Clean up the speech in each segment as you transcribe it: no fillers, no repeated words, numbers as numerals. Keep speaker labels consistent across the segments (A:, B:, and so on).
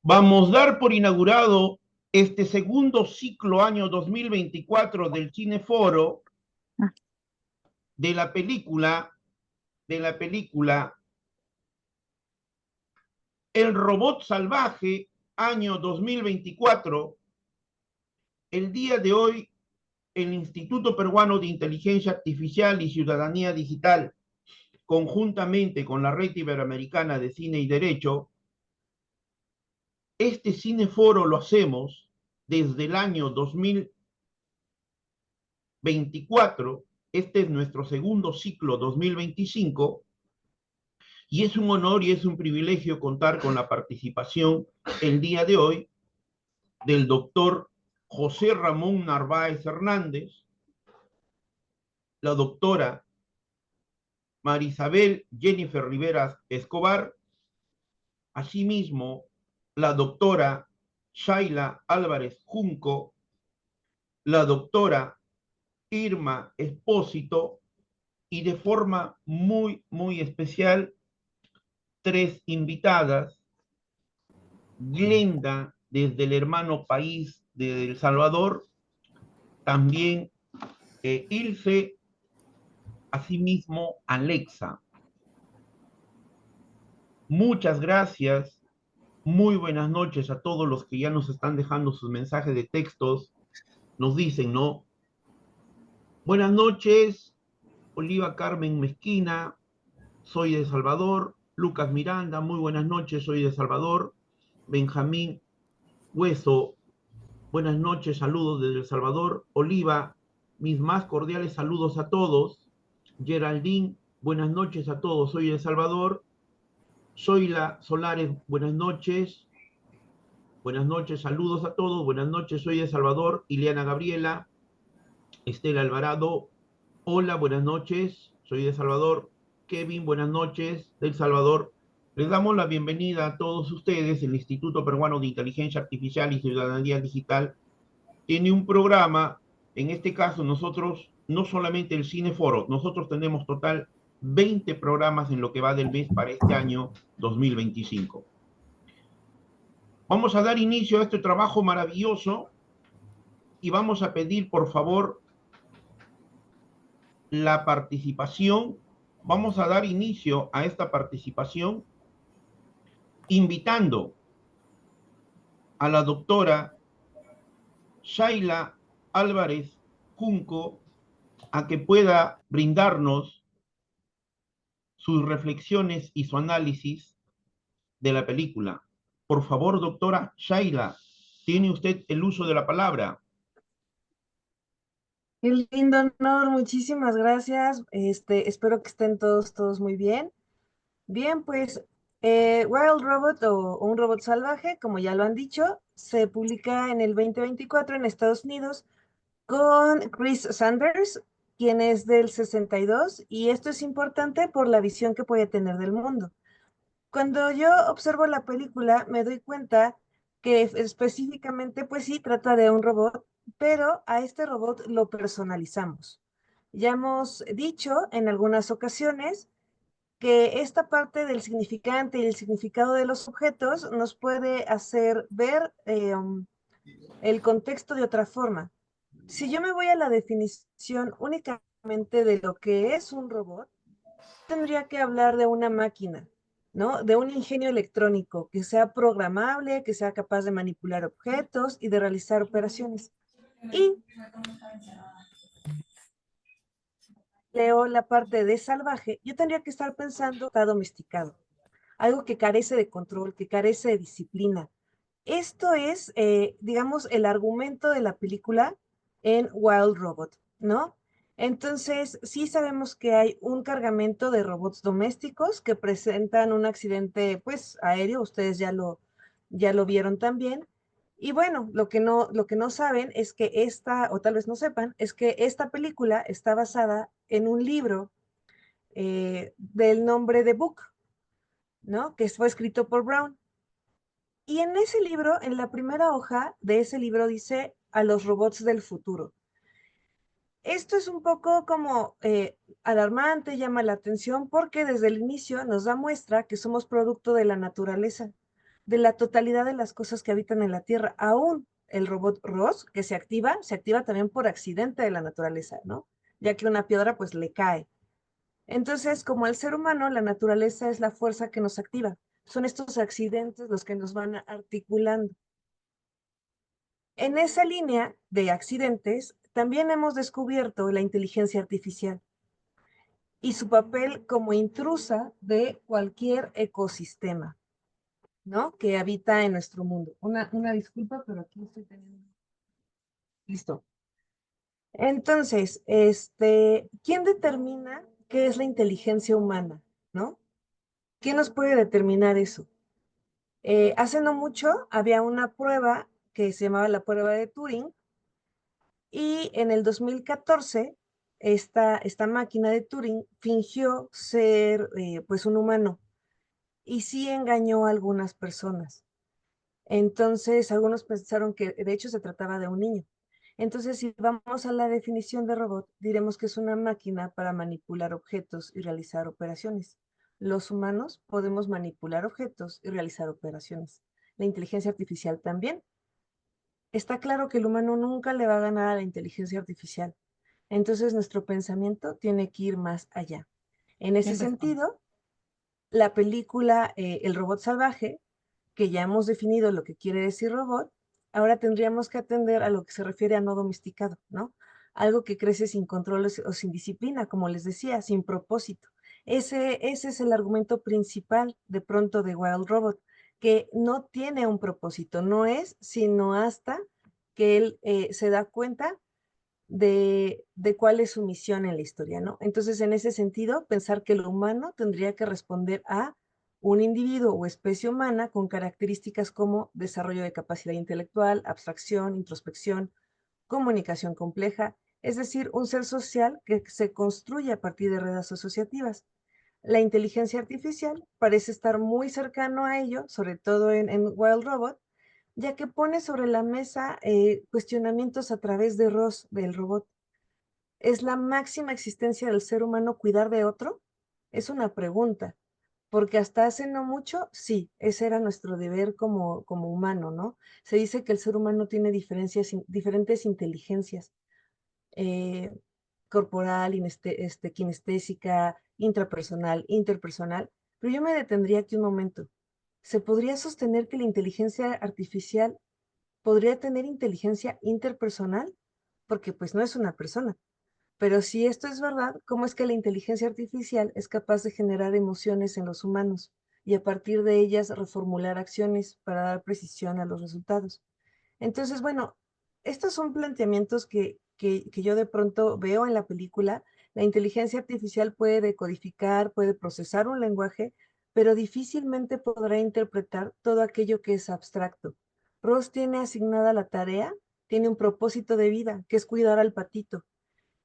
A: Vamos a dar por inaugurado este segundo ciclo año 2024 del Cineforo de la película, de la película El Robot Salvaje, año 2024. El día de hoy, el Instituto Peruano de Inteligencia Artificial y Ciudadanía Digital, conjuntamente con la Red Iberoamericana de Cine y Derecho, este cineforo lo hacemos desde el año 2024. Este es nuestro segundo ciclo 2025 y es un honor y es un privilegio contar con la participación el día de hoy del doctor José Ramón Narváez Hernández, la doctora Marisabel Jennifer Rivera Escobar, asimismo la doctora Shaila Álvarez Junco, la doctora Irma Espósito y de forma muy especial tres invitadas: Glenda desde el hermano país de El Salvador, también Ilse, asimismo Alexa. Muchas gracias, muy buenas noches a todos los que ya nos están dejando sus mensajes de textos. Nos dicen, ¿no? Buenas noches, Oliva Carmen Mezquina, soy de Salvador. Lucas Miranda, muy buenas noches, soy de Salvador. Benjamín Hueso, buenas noches, saludos desde El Salvador. Oliva, mis más cordiales saludos a todos. Geraldine, buenas noches a todos, soy de El Salvador. Zoila Solares, buenas noches, saludos a todos, buenas noches, soy de El Salvador. Ileana Gabriela, Estela Alvarado, hola, buenas noches, soy de El Salvador. Kevin, buenas noches, de El Salvador. Les damos la bienvenida a todos ustedes. El Instituto Peruano de Inteligencia Artificial y Ciudadanía Digital tiene un programa. En este caso nosotros, no solamente el Cineforo, nosotros tenemos total 20 programas en lo que va del mes para este año 2025. Vamos a dar inicio a este trabajo maravilloso y vamos a pedir, por favor, la participación. Vamos a dar inicio a esta participación invitando a la doctora Shaila Álvarez Junco a que pueda brindarnos sus reflexiones y su análisis de la película. Por favor, doctora Shaila, tiene usted el uso de la palabra.
B: Qué lindo honor, muchísimas gracias. Espero que estén todos muy bien. Bien, pues Wild Robot o Un Robot Salvaje, como ya lo han dicho, se publica en el 2024 en Estados Unidos con Chris Sanders, quien es del 62, y esto es importante por la visión que puede tener del mundo. Cuando yo observo la película, me doy cuenta que específicamente, pues sí, trata de un robot, pero a este robot lo personalizamos. Ya hemos dicho en algunas ocasiones que esta parte del significante y el significado de los objetos nos puede hacer ver el contexto de otra forma. Si yo me voy a la definición únicamente de lo que es un robot, tendría que hablar de una máquina, ¿no? De un ingenio electrónico que sea programable, que sea capaz de manipular objetos y de realizar operaciones. Y leo la parte de salvaje, yo tendría que estar pensando está domesticado, algo que carece de control, que carece de disciplina. Esto es, digamos, el argumento de la película en Wild Robot, ¿no? Entonces, sí sabemos que hay un cargamento de robots domésticos que presentan un accidente, pues, aéreo, ustedes ya lo vieron también. Y bueno, lo que no saben es que o tal vez no sepan, es que esta película está basada en un libro del nombre de Book, ¿no? Que fue escrito por Brown. Y en ese libro, en la primera hoja de ese libro dice a los robots del futuro. Esto es un poco como alarmante, llama la atención porque desde el inicio nos da muestra que somos producto de la naturaleza. de la totalidad de las cosas que habitan en la Tierra. Aún el robot Ross, que se activa también por accidente de la naturaleza, ¿no? Ya que una piedra pues le cae. Entonces, como el ser humano, la naturaleza es la fuerza que nos activa. Son estos accidentes los que nos van articulando. En esa línea de accidentes, también hemos descubierto la inteligencia artificial y su papel como intrusa de cualquier ecosistema, ¿no? Que habita en nuestro mundo. Una disculpa, pero aquí estoy teniendo. Listo. Entonces, ¿quién determina qué es la inteligencia humana, ¿no? ¿Quién nos puede determinar eso? Hace no mucho había una prueba que se llamaba la prueba de Turing y en el 2014 esta máquina de Turing fingió ser pues un humano y sí engañó a algunas personas. Entonces, algunos pensaron que de hecho se trataba de un niño. Entonces, si vamos a la definición de robot, diremos que es una máquina para manipular objetos y realizar operaciones. Los humanos podemos manipular objetos y realizar operaciones. La inteligencia artificial también. Está claro que el humano nunca le va a ganar a la inteligencia artificial. Entonces, nuestro pensamiento tiene que ir más allá. En ese sentido, la película El robot salvaje, que ya hemos definido lo que quiere decir robot, ahora tendríamos que atender a lo que se refiere a no domesticado, ¿no? Algo que crece sin control o sin disciplina, como les decía, sin propósito. Ese es el argumento principal de pronto de Wild Robot, que no tiene un propósito, no es sino hasta que él se da cuenta de cuál es su misión en la historia, ¿no? Entonces, en ese sentido, pensar que lo humano tendría que responder a un individuo o especie humana con características como desarrollo de capacidad intelectual, abstracción, introspección, comunicación compleja, es decir, un ser social que se construye a partir de redes asociativas. La inteligencia artificial parece estar muy cercano a ello, sobre todo en Wild Robot, ya que pone sobre la mesa cuestionamientos a través de Ross, del robot. ¿Es la máxima existencia del ser humano cuidar de otro? Es una pregunta, porque hasta hace no mucho, sí, ese era nuestro deber como humano, ¿no? Se dice que el ser humano tiene diferentes inteligencias, eh, corporal, kinestésica, intrapersonal, interpersonal, pero yo me detendría aquí un momento. ¿Se podría sostener que la inteligencia artificial podría tener inteligencia interpersonal? Porque pues no es una persona. Pero si esto es verdad, ¿cómo es que la inteligencia artificial es capaz de generar emociones en los humanos y a partir de ellas reformular acciones para dar precisión a los resultados? Entonces, bueno, estos son planteamientos que yo de pronto veo en la película. La inteligencia artificial puede decodificar, puede procesar un lenguaje, pero difícilmente podrá interpretar todo aquello que es abstracto. Ross tiene asignada la tarea, tiene un propósito de vida, que es cuidar al patito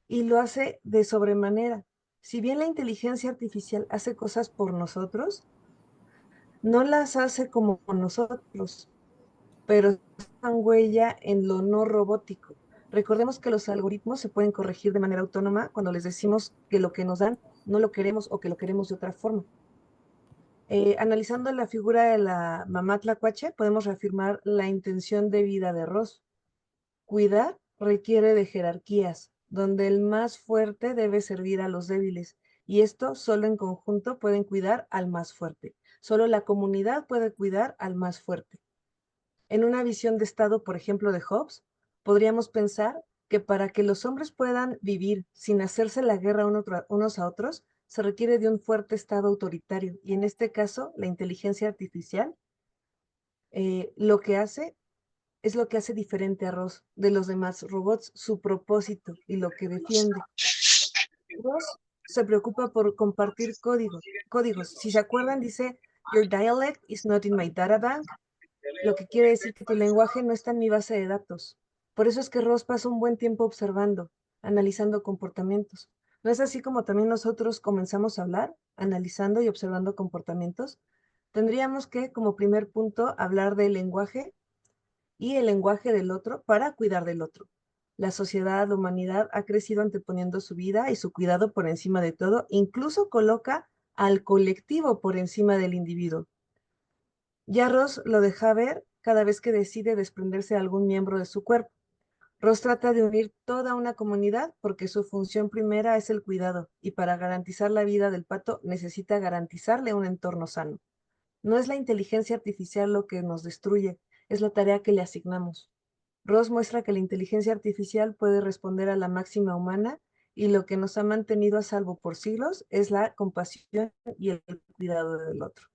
B: y lo hace de sobremanera. Si bien la inteligencia artificial hace cosas por nosotros, no las hace como nosotros, pero dejan huella en lo no robótico. Recordemos que los algoritmos se pueden corregir de manera autónoma cuando les decimos que lo que nos dan no lo queremos o que lo queremos de otra forma. Analizando la figura de la mamá tlacuache, podemos reafirmar la intención de vida de Ross. Cuidar requiere de jerarquías, donde el más fuerte debe servir a los débiles, y esto solo en conjunto pueden cuidar al más fuerte. Solo la comunidad puede cuidar al más fuerte. En una visión de Estado, por ejemplo, de Hobbes, podríamos pensar que para que los hombres puedan vivir sin hacerse la guerra unos a otros, se requiere de un fuerte Estado autoritario, y en este caso, la inteligencia artificial lo que hace es lo que hace diferente a Ross de los demás robots, su propósito y lo que defiende. Ross se preocupa por compartir códigos. Si se acuerdan, dice, Your dialect is not in my data bank, lo que quiere decir que tu lenguaje no está en mi base de datos. Por eso es que Ross pasa un buen tiempo observando, analizando comportamientos. ¿No es así como también nosotros comenzamos a hablar, analizando y observando comportamientos? Tendríamos que, como primer punto, hablar del lenguaje y el lenguaje del otro para cuidar del otro. La sociedad, la humanidad ha crecido anteponiendo su vida y su cuidado por encima de todo, incluso coloca al colectivo por encima del individuo. Ya Ross lo deja ver cada vez que decide desprenderse de algún miembro de su cuerpo. Ross trata de unir toda una comunidad porque su función primera es el cuidado y para garantizar la vida del pato necesita garantizarle un entorno sano. No es la inteligencia artificial lo que nos destruye, es la tarea que le asignamos. Ross muestra que la inteligencia artificial puede responder a la máxima humana y lo que nos ha mantenido a salvo por siglos es la compasión y el cuidado del otro.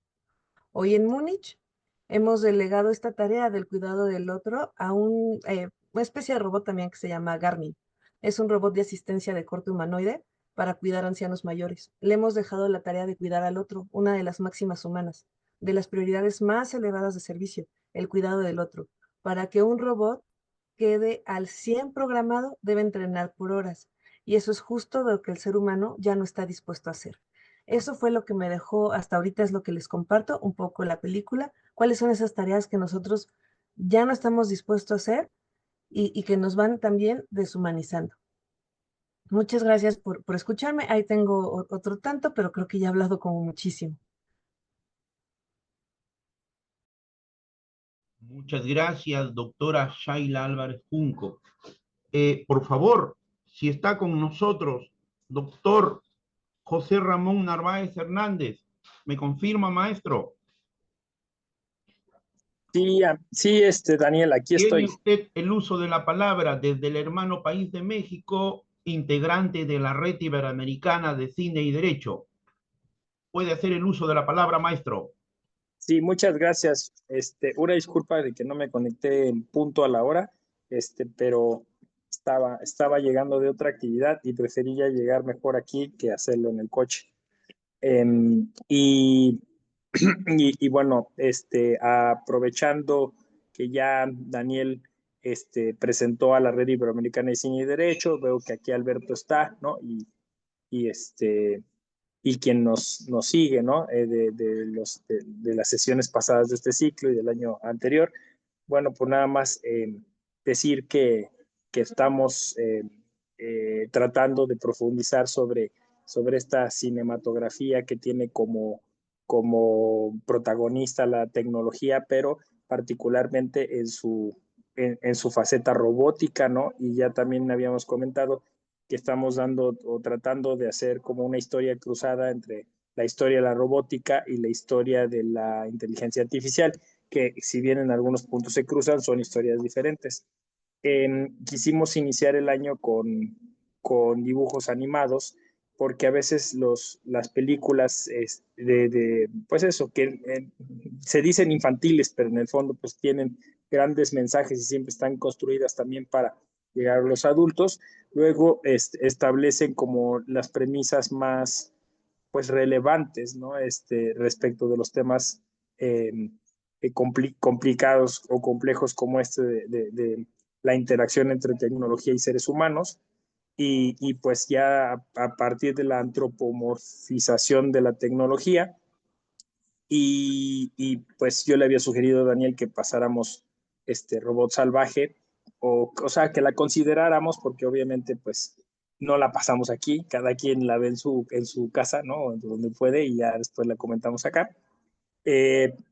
B: Hoy en Múnich hemos delegado esta tarea del cuidado del otro a una especie de robot también que se llama Garmin. Es un robot de asistencia de corte humanoide para cuidar a ancianos mayores. Le hemos dejado la tarea de cuidar al otro, una de las máximas humanas, de las prioridades más elevadas de servicio, el cuidado del otro. Para que un robot quede al 100 programado, debe entrenar por horas. Y eso es justo lo que el ser humano ya no está dispuesto a hacer. Eso fue lo que me dejó, hasta ahorita es lo que les comparto, un poco la película, cuáles son esas tareas que nosotros ya no estamos dispuestos a hacer y que nos van también deshumanizando. Muchas gracias por escucharme. Ahí tengo otro tanto, pero creo que ya he hablado como muchísimo.
A: Muchas gracias, doctora Shaila Álvarez Junco. Por favor, si está con nosotros, doctor José Ramón Narváez Hernández, ¿me confirma, maestro?
C: Sí, sí, Daniel, aquí
A: Tiene
C: estoy.
A: usted el uso de la palabra desde el hermano país de México, integrante de la Red Iberoamericana de Cine y Derecho. Puede hacer el uso de la palabra, maestro.
C: Sí, muchas gracias. Una disculpa de que no me conecté en punto a la hora, pero estaba llegando de otra actividad y prefería llegar mejor aquí que hacerlo en el coche. Y, y bueno, aprovechando que ya Daniel presentó a la Red Iberoamericana de Cine y Derecho, veo que aquí Alberto está, ¿no? Y y quien nos sigue, ¿no? De las sesiones pasadas de este ciclo y del año anterior. Bueno, pues nada más decir que estamos tratando de profundizar sobre esta cinematografía que tiene como protagonista la tecnología, pero particularmente en su faceta robótica, ¿no? Y ya también habíamos comentado que estamos dando o tratando de hacer como una historia cruzada entre la historia de la robótica y la historia de la inteligencia artificial, que si bien en algunos puntos se cruzan, son historias diferentes. Quisimos iniciar el año con dibujos animados, porque a veces las películas pues eso, que se dicen infantiles, pero en el fondo pues tienen grandes mensajes y siempre están construidas también para llegar a los adultos. Luego establecen como las premisas más pues relevantes, ¿no? Respecto de los temas complicados o complejos como de la interacción entre tecnología y seres humanos. Y pues ya a partir de la antropomorfización de la tecnología, pues yo le había sugerido a Daniel que pasáramos este robot salvaje, o sea, que la consideráramos, porque obviamente pues no la pasamos aquí, cada quien la ve en su casa, ¿no? Donde puede, y ya después la comentamos acá.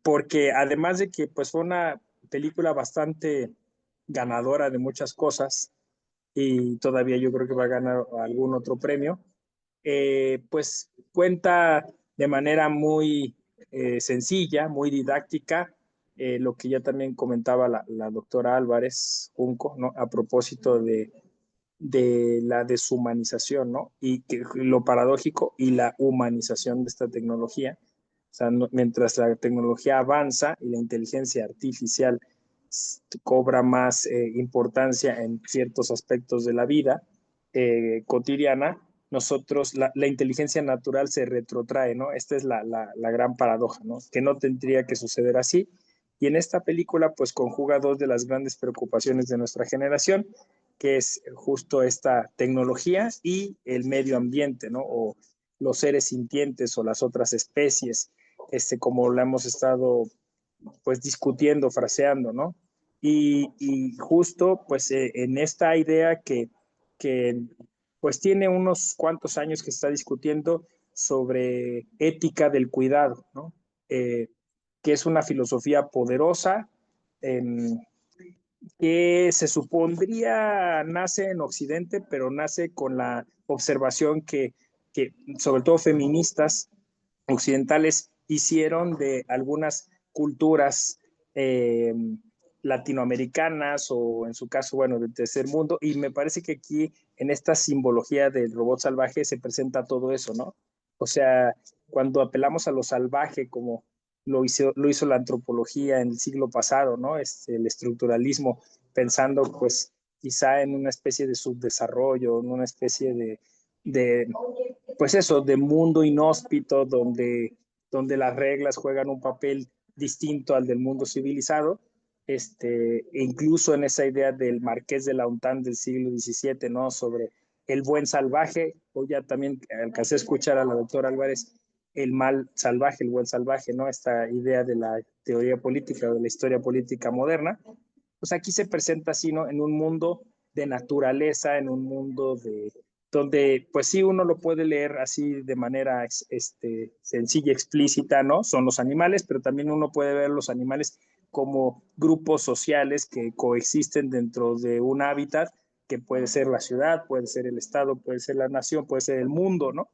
C: Porque además de que pues fue una película bastante ganadora de muchas cosas, y todavía yo creo que va a ganar algún otro premio, pues cuenta de manera muy sencilla, muy didáctica, lo que ya también comentaba la doctora Álvarez Junco, ¿no? A propósito de la deshumanización, ¿no? Y que, lo paradójico y la humanización de esta tecnología. O sea, mientras la tecnología avanza y la inteligencia artificial cobra más importancia en ciertos aspectos de la vida cotidiana, nosotros, la inteligencia natural se retrotrae, ¿no? Esta es la gran paradoja, ¿no? Que no tendría que suceder así. Y en esta película, pues conjuga dos de las grandes preocupaciones de nuestra generación, que es justo esta tecnología y el medio ambiente, ¿no? O los seres sintientes o las otras especies, como la hemos estado pues discutiendo, fraseando, ¿no? Y justo pues en esta idea que pues tiene unos cuantos años que está discutiendo sobre ética del cuidado, ¿no? que es una filosofía poderosa, que se supondría nace en Occidente, pero nace con la observación que sobre todo feministas occidentales hicieron de algunas culturas latinoamericanas o en su caso, bueno, del tercer mundo. Y me parece que aquí en esta simbología del robot salvaje se presenta todo eso, ¿no? O sea, cuando apelamos a lo salvaje como lo hizo la antropología en el siglo pasado, ¿no? El estructuralismo, pensando pues quizá en una especie de subdesarrollo, en una especie de pues eso, de mundo inhóspito, donde las reglas juegan un papel distinto al del mundo civilizado, incluso en esa idea del Marqués de Launtán del siglo XVII, ¿no? Sobre el buen salvaje, o ya también alcancé a escuchar a la doctora Álvarez, el mal salvaje, el buen salvaje, ¿no? Esta idea de la teoría política o de la historia política moderna, pues aquí se presenta así, ¿no? En un mundo de naturaleza, en un mundo donde pues sí uno lo puede leer así de manera sencilla, explícita, ¿no? Son los animales, pero también uno puede ver los animales como grupos sociales que coexisten dentro de un hábitat que puede ser la ciudad, puede ser el estado, puede ser la nación, puede ser el mundo, ¿no?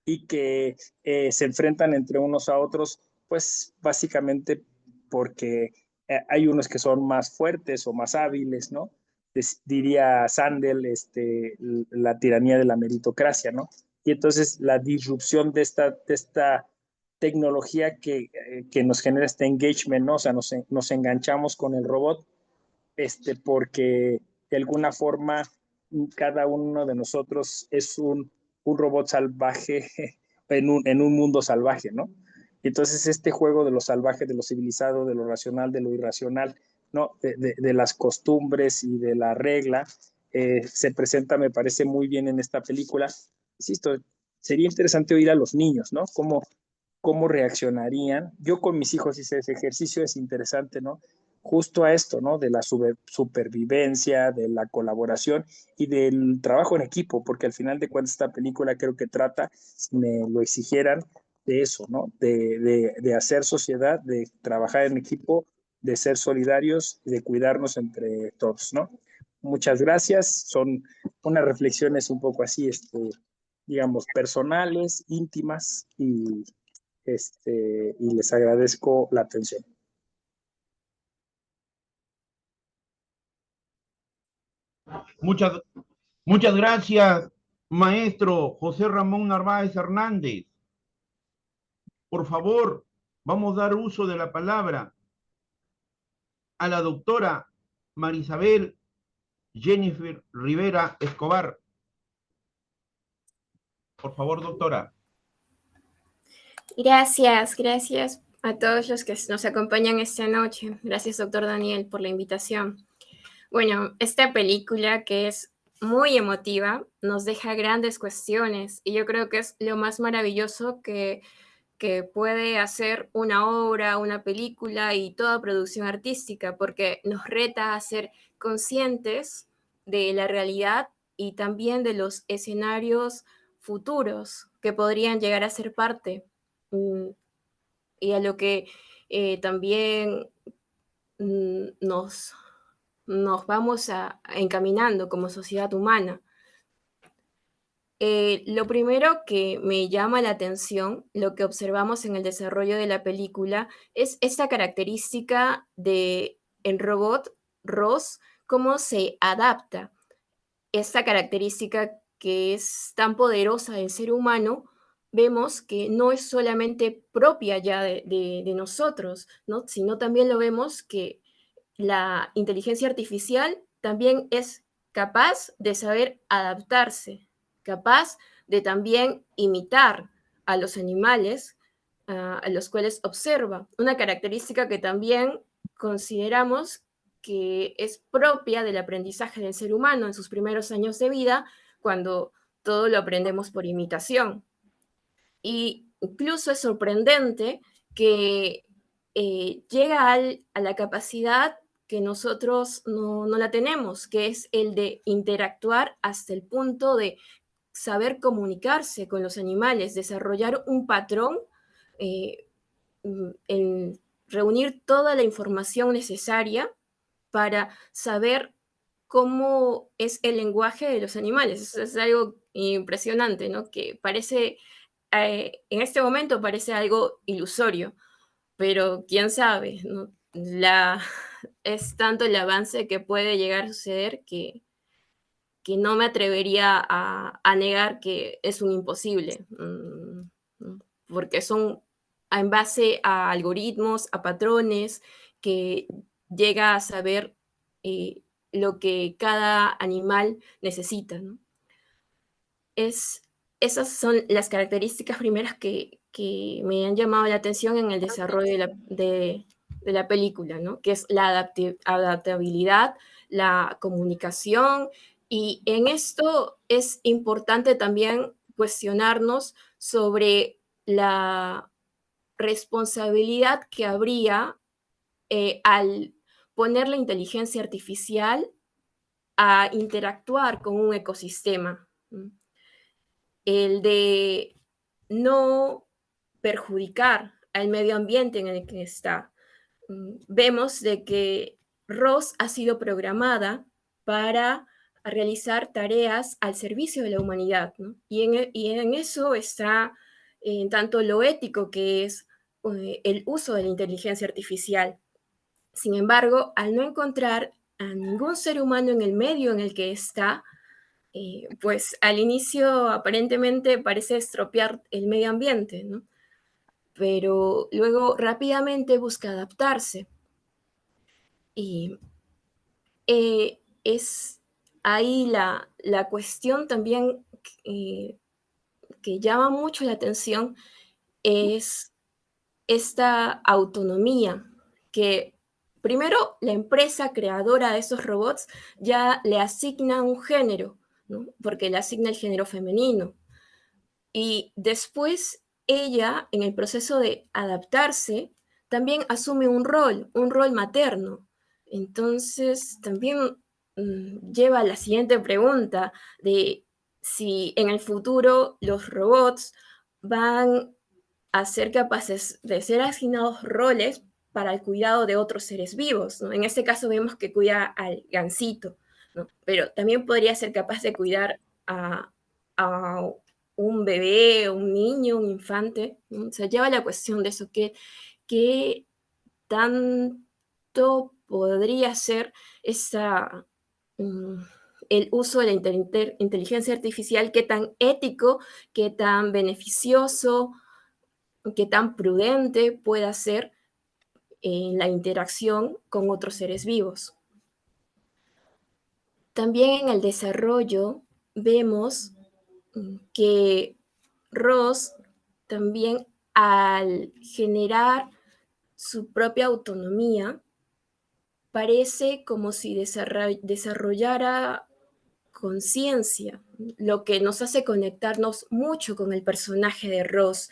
C: Y que se enfrentan entre unos a otros, pues básicamente porque hay unos que son más fuertes o más hábiles, ¿no? Diría Sandel, la tiranía de la meritocracia, ¿no? Y entonces la disrupción de esta tecnología que nos genera este engagement, ¿no? O sea, nos enganchamos con el robot, porque de alguna forma cada uno de nosotros es un robot salvaje en un mundo salvaje, ¿no? Entonces este juego de lo salvaje, de lo civilizado, de lo racional, de lo irracional, ¿no? De las costumbres y de la regla, se presenta, me parece muy bien en esta película. Insisto, sería interesante oír a los niños, ¿no? Cómo reaccionarían. Yo con mis hijos hice ese ejercicio, es interesante, ¿no? Justo a esto, ¿no? De la supervivencia, de la colaboración y del trabajo en equipo, porque al final de cuentas esta película creo que trata, si me lo exigieran, de eso, ¿no? De hacer sociedad, de trabajar en equipo, de ser solidarios y de cuidarnos entre todos, ¿no? Muchas gracias. Son unas reflexiones un poco así, digamos, personales, íntimas y les agradezco la atención.
A: Muchas, muchas gracias, maestro José Ramón Narváez Hernández. Por favor, vamos a dar uso de la palabra a la doctora Marisabel Jennifer Rivera Escobar. Por favor, doctora.
D: Gracias a todos los que nos acompañan esta noche. Gracias, doctor Daniel, por la invitación. Bueno, esta película que es muy emotiva nos deja grandes cuestiones y yo creo que es lo más maravilloso que puede hacer una obra, una película y toda producción artística, porque nos reta a ser conscientes de la realidad y también de los escenarios futuros que podrían llegar a ser parte, y a lo que también nos vamos encaminando como sociedad humana. Lo primero que me llama la atención, lo que observamos en el desarrollo de la película, es esta característica de el robot Ross, cómo se adapta. Esta característica que es tan poderosa del ser humano, vemos que no es solamente propia ya de nosotros, ¿no? Sino también lo vemos que la inteligencia artificial también es capaz de saber adaptarse, capaz de también imitar a los animales a los cuales observa. Una característica que también consideramos que es propia del aprendizaje del ser humano en sus primeros años de vida, cuando todo lo aprendemos por imitación. Y incluso es sorprendente que llega a la capacidad que nosotros no la tenemos, que es el de interactuar hasta el punto de saber comunicarse con los animales, desarrollar un patrón eh, reunir toda la información necesaria para saber cómo es el lenguaje de los animales. Eso es algo impresionante, ¿no? Que parece, en este momento parece algo ilusorio, pero quién sabe, ¿no? Es tanto el avance que puede llegar a suceder que no me atrevería a negar que es un imposible, ¿no? Porque son en base a algoritmos, a patrones, que llega a saber eh, lo que cada animal necesita, ¿no? Es, Esas son las características primeras que me han llamado la atención en el desarrollo de la película, ¿no? Que es la adaptabilidad, la comunicación, y en esto es importante también cuestionarnos sobre la responsabilidad que habría al poner la inteligencia artificial a interactuar con un ecosistema. El de no perjudicar al medio ambiente en el que está. Vemos de que Ross ha sido programada para realizar tareas al servicio de la humanidad, ¿no? Y en eso está tanto lo ético que es el uso de la inteligencia artificial. Sin embargo, al no encontrar a ningún ser humano en el medio en el que está, pues al inicio aparentemente parece estropear el medio ambiente, ¿no? Pero luego rápidamente busca adaptarse. Y es ahí la cuestión también que llama mucho la atención, es esta autonomía que primero la empresa creadora de esos robots ya le asigna un género, ¿no? Porque le asigna el género femenino. Y después ella, en el proceso de adaptarse, también asume un rol materno. Entonces, también lleva a la siguiente pregunta de si en el futuro los robots van a ser capaces de ser asignados roles para el cuidado de otros seres vivos, ¿no? En este caso vemos que cuida al gansito, ¿no? Pero también podría ser capaz de cuidar a un bebé, un niño, un infante, ¿no? Se lleva la cuestión de eso, qué tanto podría ser esa, mm, el uso de la inteligencia artificial, qué tan ético, qué tan beneficioso, qué tan prudente pueda ser en la interacción con otros seres vivos. También en el desarrollo vemos que Ross también, al generar su propia autonomía, parece como si desarrollara conciencia, lo que nos hace conectarnos mucho con el personaje de Ross,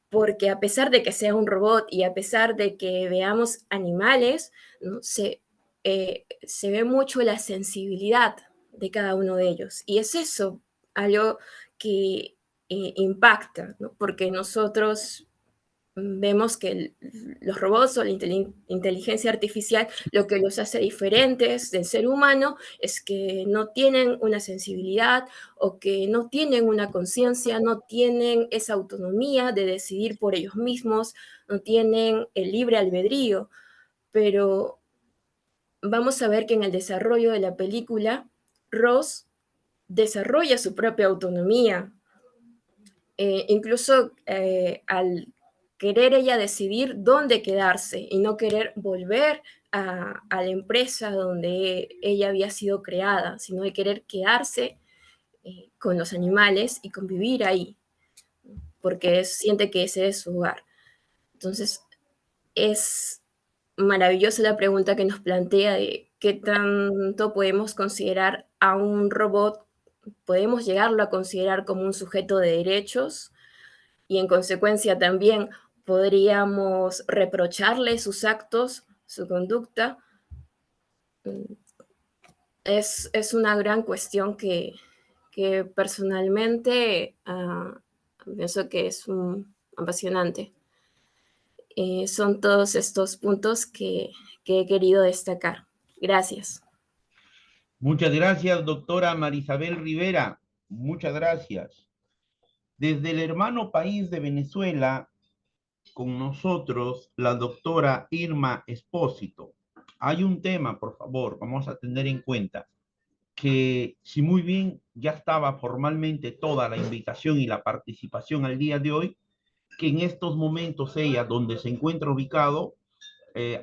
D: porque a pesar de que sea un robot y a pesar de que veamos animales, ¿no? Se ve mucho la sensibilidad de cada uno de ellos. Y es eso algo que impacta, ¿no? Porque nosotros vemos que los robots o la inteligencia artificial, lo que los hace diferentes del ser humano es que no tienen una sensibilidad o que no tienen una conciencia, no tienen esa autonomía de decidir por ellos mismos, no tienen el libre albedrío. Pero vamos a ver que en el desarrollo de la película, Ross desarrolla su propia autonomía, incluso al querer ella decidir dónde quedarse y no querer volver a la empresa donde ella había sido creada, sino de querer quedarse con los animales y convivir ahí, porque siente que ese es su hogar. Entonces, es maravillosa la pregunta que nos plantea de qué tanto podemos considerar a un robot, podemos llegarlo a considerar como un sujeto de derechos, y en consecuencia también podríamos reprocharle sus actos, su conducta. Es una gran cuestión que personalmente pienso que es apasionante. son todos estos puntos que he querido destacar. Gracias.
A: Muchas gracias, doctora Marisabel Rivera. Muchas gracias. Desde el hermano país de Venezuela, con nosotros, la doctora Irma Espósito. Hay un tema, por favor, vamos a tener en cuenta, que si muy bien ya estaba formalmente toda la invitación y la participación al día de hoy, que en estos momentos ella, donde se encuentra ubicado,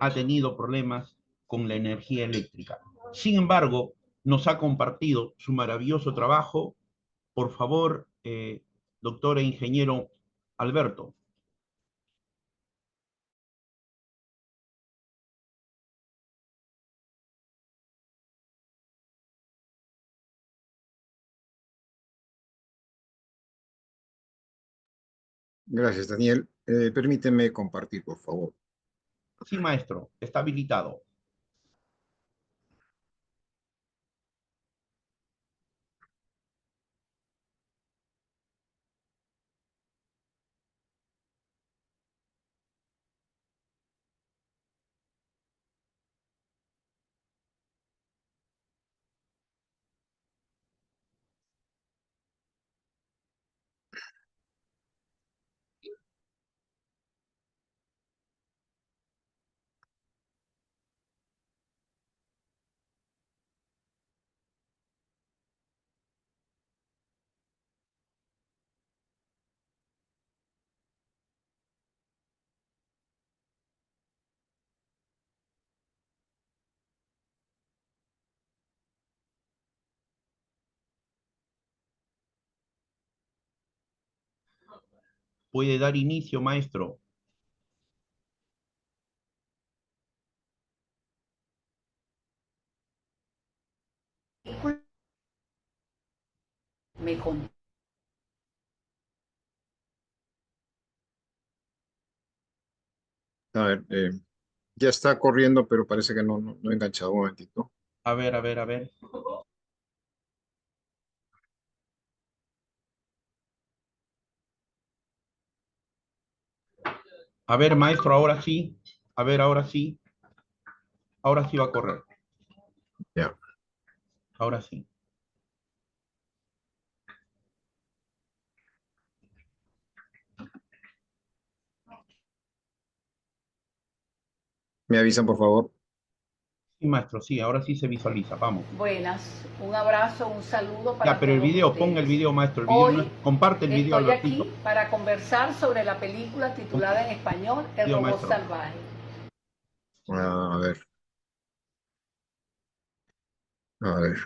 A: ha tenido problemas con la energía eléctrica. Sin embargo, nos ha compartido su maravilloso trabajo. Por favor, doctor e ingeniero Alberto.
E: Gracias, Daniel. Permíteme compartir, por favor.
A: Sí, maestro, está habilitado. Puede dar inicio, maestro.
F: Me con...
E: A ver, ya está corriendo, pero parece que no he enganchado. Un momentito.
A: A ver, a ver, a ver. A ver, maestro, ahora sí. A ver, ahora sí. Ahora sí va a correr.
E: Ya.
A: Ahora sí.
E: ¿Me avisan, por favor?
A: Sí, maestro, sí, ahora sí se visualiza. Vamos.
F: Buenas, un abrazo, un saludo para
A: Ya, pero el
F: todos
A: video,
F: ustedes.
A: ponga el video, maestro. El video
F: Hoy
A: comparte el video,
F: estoy
A: Albertito.
F: aquí para conversar sobre la película titulada en español El
A: Video,
F: robot
A: maestro.
F: salvaje.
E: A ver. A ver.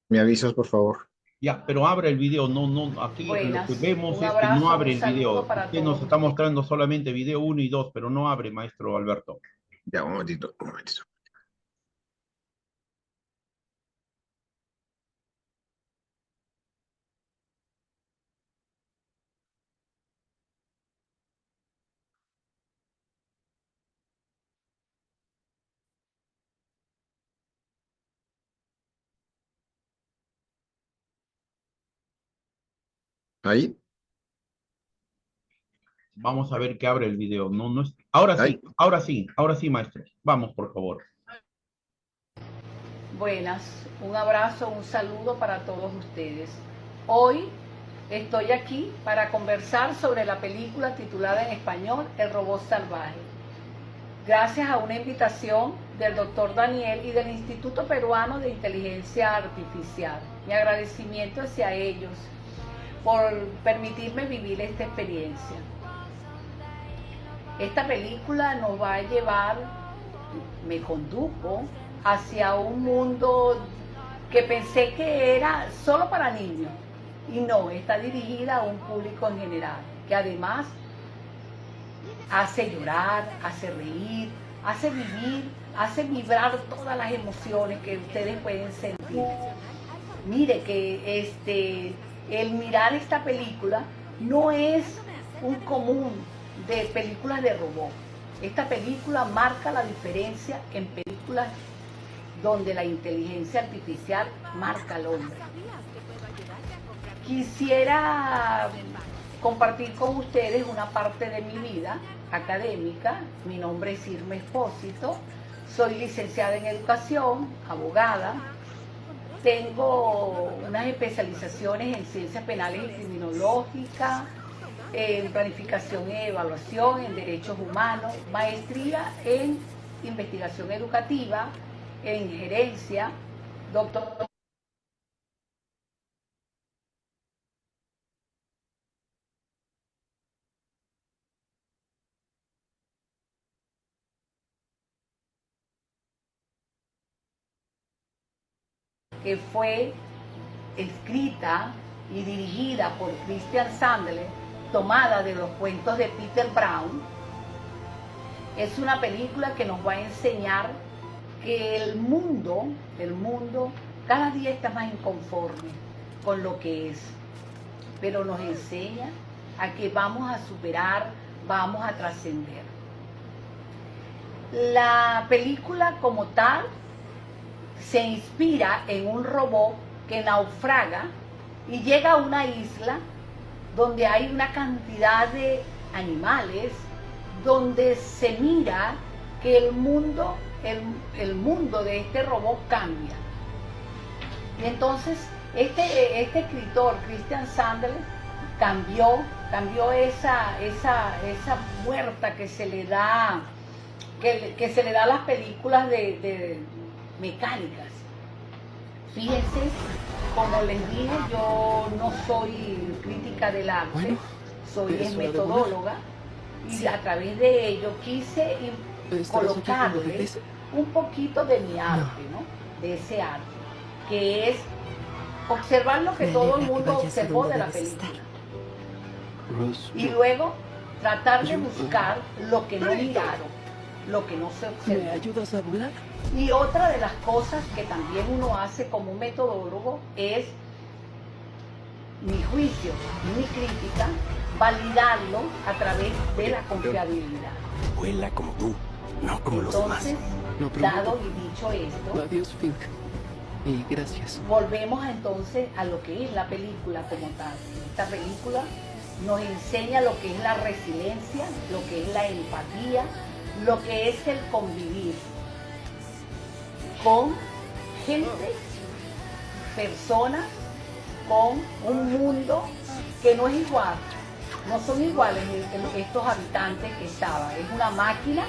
E: ¿Me avisas, por favor?
A: Ya, pero abre el video. No, no, aquí lo que
F: Buenas,
A: vemos
F: un
A: es que no
F: abrazo,
A: abre
F: un
A: el
F: saludo
A: video.
F: para
A: Usted nos
F: todos
A: está
F: ustedes.
A: mostrando solamente video 1 y 2, pero no abre, maestro Alberto.
E: Ya, un momentito, un momentito. ¿Ahí?
A: Vamos a ver que abre el video. No, no es... Ahora
E: ¿Ahí?
A: sí, ahora sí, ahora sí, maestro. Vamos, por favor.
F: Buenas, un abrazo, un saludo para todos ustedes. Hoy estoy aquí para conversar sobre la película titulada en español El robot salvaje. Gracias a una invitación del doctor Daniel y del Instituto Peruano de Inteligencia Artificial. Mi agradecimiento hacia ellos por permitirme vivir esta experiencia. Esta película nos va a llevar, me condujo hacia un mundo que pensé que era solo para niños. Y no, está dirigida a un público en general, que además hace llorar, hace reír, hace vivir, hace vibrar todas las emociones que ustedes pueden sentir. Mire que el mirar esta película no es un común de películas de robot. Esta película marca la diferencia en películas donde la inteligencia artificial marca al hombre. Quisiera compartir con ustedes una parte de mi vida académica. Mi nombre es Irma Espósito, soy licenciada en educación, abogada, tengo unas especializaciones en ciencias penales y criminológicas, en planificación y evaluación, en derechos humanos, maestría en investigación educativa, en gerencia, doctor que fue escrita y dirigida por Christian Sandler, tomada de los cuentos de Peter Brown. Es una película que nos va a enseñar que el mundo cada día está más inconforme con lo que es, pero nos enseña a que vamos a superar, vamos a trascender. La película como tal se inspira en un robot que naufraga y llega a una isla donde hay una cantidad de animales, donde se mira que el mundo de este robot cambia. Y entonces este escritor, Christian Sandler, cambió esa puerta que se le da a las películas de mecánicas. Fíjense, como les dije, yo no soy crítica del arte, soy metodóloga, y a través de ello quise colocarle un poquito de mi arte, ¿no? De ese arte, que es observar lo que todo el mundo observó de la película. Y luego tratar de buscar lo que no miraron, lo que no se observó.
G: ¿Me ayudas a volar?
F: Y otra de las cosas que también uno hace como metodólogo es mi juicio, mi crítica, validarlo a través de la confiabilidad.
G: Vuela como tú, no como los demás.
F: Entonces, dado y dicho esto,
G: Adiós, Fink. Y gracias.
F: volvemos entonces a lo que es la película como tal. Esta película nos enseña lo que es la resiliencia, lo que es la empatía, lo que es el convivir con gente, personas, con un mundo que no es igual, no son iguales estos habitantes que estaban. Es una máquina.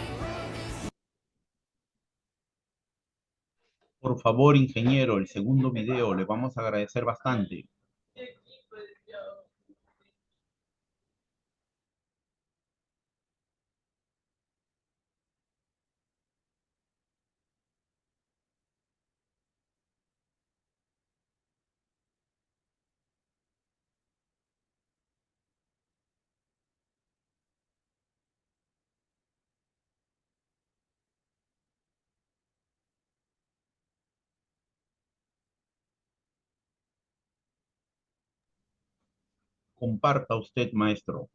A: Por favor, ingeniero, el segundo video, le vamos a agradecer bastante. Comparta usted, maestro.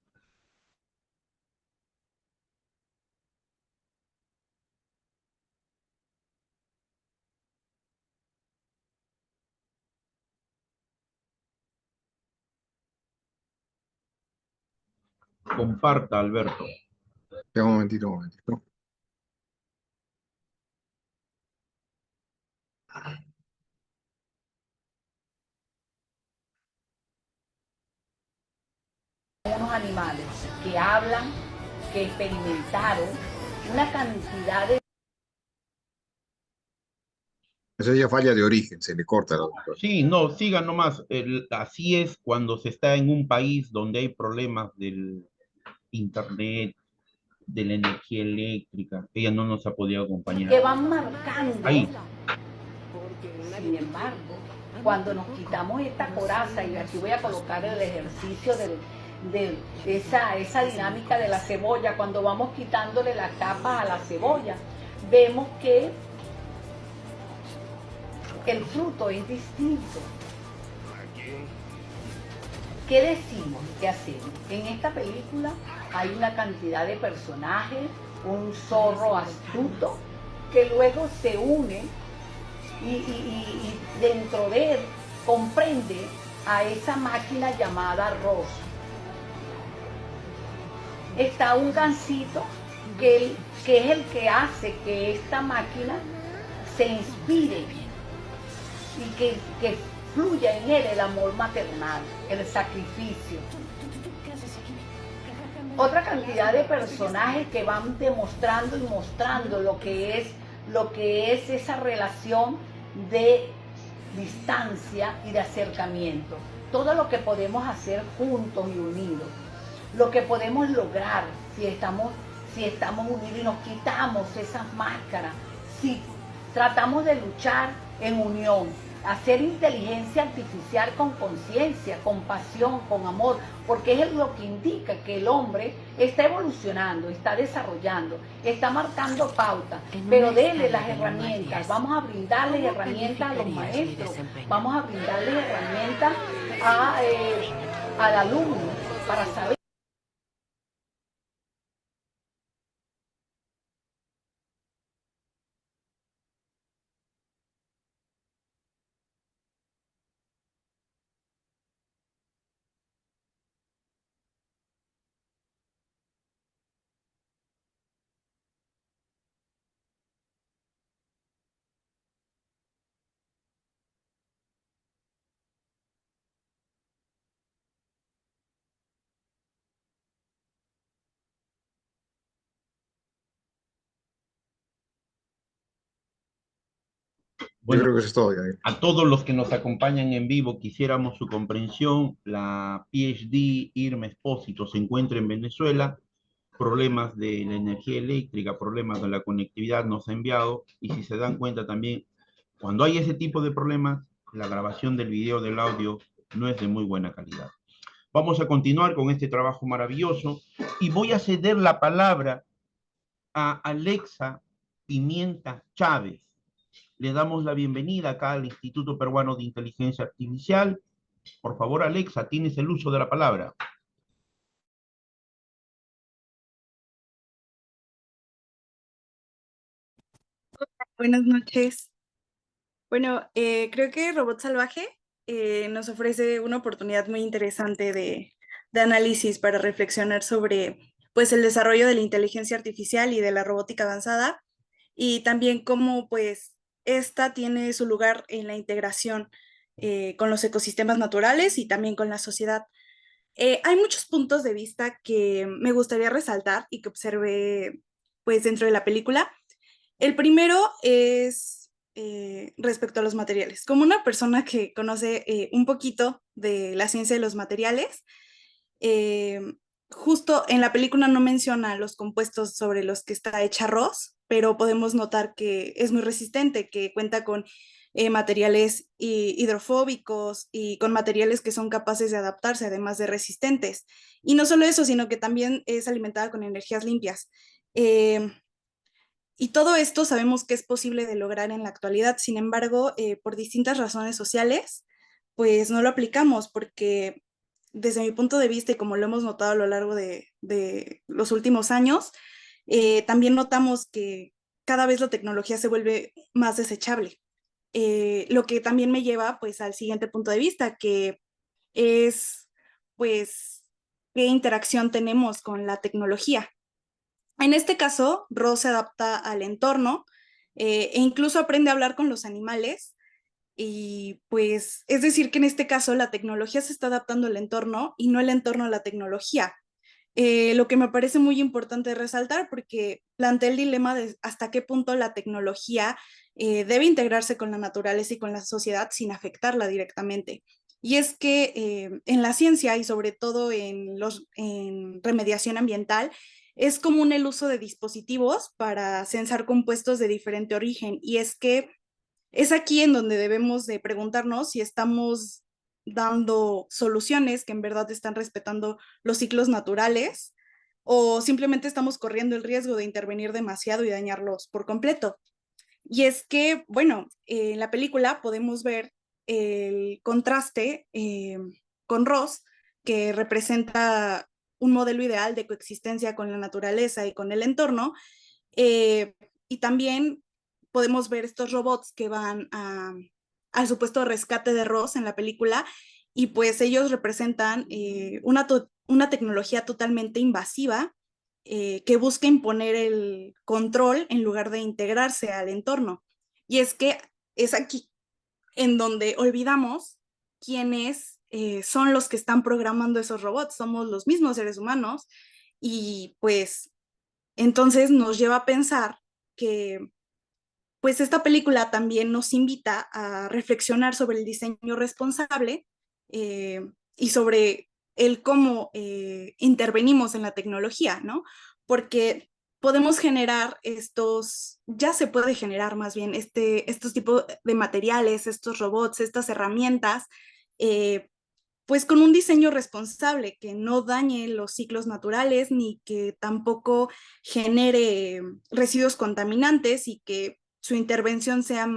A: Comparta, Alberto.
E: Ya, un momentito, un momentito.
F: Unos animales que hablan, que experimentaron una cantidad de...
E: Esa ya falla de origen, se le corta la doctora.
A: Sí, no, sigan nomás. Así es cuando se está en un país donde hay problemas del internet, de la energía eléctrica. Ella no nos ha podido acompañar.
F: que van marcando.
A: Ahí.
F: Sin embargo, cuando nos quitamos esta coraza, y aquí voy a colocar el ejercicio de esa dinámica de la cebolla, cuando vamos quitándole la capa a la cebolla, vemos que el fruto es distinto, ¿Qué decimos? ¿Qué hacemos? En esta película hay una cantidad de personajes, un zorro astuto que luego se une y dentro de él comprende a esa máquina llamada Ross. Está un gansito que es el que hace que esta máquina se inspire y que fluya en él el amor maternal, el sacrificio. Otra cantidad de personajes que van demostrando y mostrando lo que es esa relación de distancia y de acercamiento. Todo lo que podemos hacer juntos y unidos, lo que podemos lograr si estamos unidos y nos quitamos esas máscaras, si tratamos de luchar en unión, hacer inteligencia artificial con conciencia, con pasión, con amor, porque es lo que indica que el hombre está evolucionando, está desarrollando, está marcando pautas, pero déle las herramientas, vamos a brindarles herramientas a los maestros, vamos a brindarles herramientas al alumno para saber.
E: Yo
A: Bueno,
E: creo que eso es todo, Yair.
A: a todos los que nos acompañan en vivo, quisiéramos su comprensión. La PhD Irma Espósito se encuentra en Venezuela. Problemas de la energía eléctrica, problemas de la conectividad nos ha enviado. Y si se dan cuenta también, cuando hay ese tipo de problemas, la grabación del video, del audio, no es de muy buena calidad. Vamos a continuar con este trabajo maravilloso y voy a ceder la palabra a Alexa Pimienta Chávez. Le damos la bienvenida acá al Instituto Peruano de Inteligencia Artificial. Por favor, Alexa, tienes el uso de la palabra.
H: Buenas noches. Bueno, creo que Robot Salvaje nos ofrece una oportunidad muy interesante de análisis para reflexionar sobre pues, el desarrollo de la inteligencia artificial y de la robótica avanzada y también cómo pues, esta tiene su lugar en la integración con los ecosistemas naturales y también con la sociedad. Hay muchos puntos de vista que me gustaría resaltar y que observé pues, dentro de la película. El primero es respecto a los materiales. Como una persona que conoce un poquito de la ciencia de los materiales, eh, justo en la película no menciona los compuestos sobre los que está hecha Ross, pero podemos notar que es muy resistente, que cuenta con materiales hidrofóbicos y con materiales que son capaces de adaptarse, además de resistentes. Y no solo eso, sino que también es alimentada con energías limpias. Y todo esto sabemos que es posible de lograr en la actualidad, sin embargo, por distintas razones sociales, pues no lo aplicamos porque desde mi punto de vista y como lo hemos notado a lo largo de los últimos años, también notamos que cada vez la tecnología se vuelve más desechable. Lo que también me lleva pues al siguiente punto de vista, que es pues qué interacción tenemos con la tecnología. En este caso, Ross se adapta al entorno e incluso aprende a hablar con los animales y pues es decir que en este caso la tecnología se está adaptando al entorno y no el entorno a la tecnología. Lo que me parece muy importante resaltar porque plantea el dilema de hasta qué punto la tecnología debe integrarse con la naturaleza y con la sociedad sin afectarla directamente. Y es que en la ciencia y sobre todo en remediación ambiental, es común el uso de dispositivos para censar compuestos de diferente origen. Y es que es aquí en donde debemos de preguntarnos si estamos dando soluciones que en verdad están respetando los ciclos naturales o simplemente estamos corriendo el riesgo de intervenir demasiado y dañarlos por completo. Y es que, bueno, en la película podemos ver el contraste con Ross, que representa un modelo ideal de coexistencia con la naturaleza y con el entorno. Y también podemos ver estos robots que van al supuesto rescate de Ross en la película, y pues ellos representan una tecnología totalmente invasiva que busca imponer el control en lugar de integrarse al entorno. Y es que es aquí en donde olvidamos quiénes son los que están programando esos robots. Somos los mismos seres humanos, y pues entonces nos lleva a pensar que pues esta película también nos invita a reflexionar sobre el diseño responsable y sobre el cómo intervenimos en la tecnología, ¿no? Porque podemos generar ya se puede generar más bien estos tipos de materiales, estos robots, estas herramientas, eh, pues con un diseño responsable que no dañe los ciclos naturales ni que tampoco genere residuos contaminantes, y que su intervención sea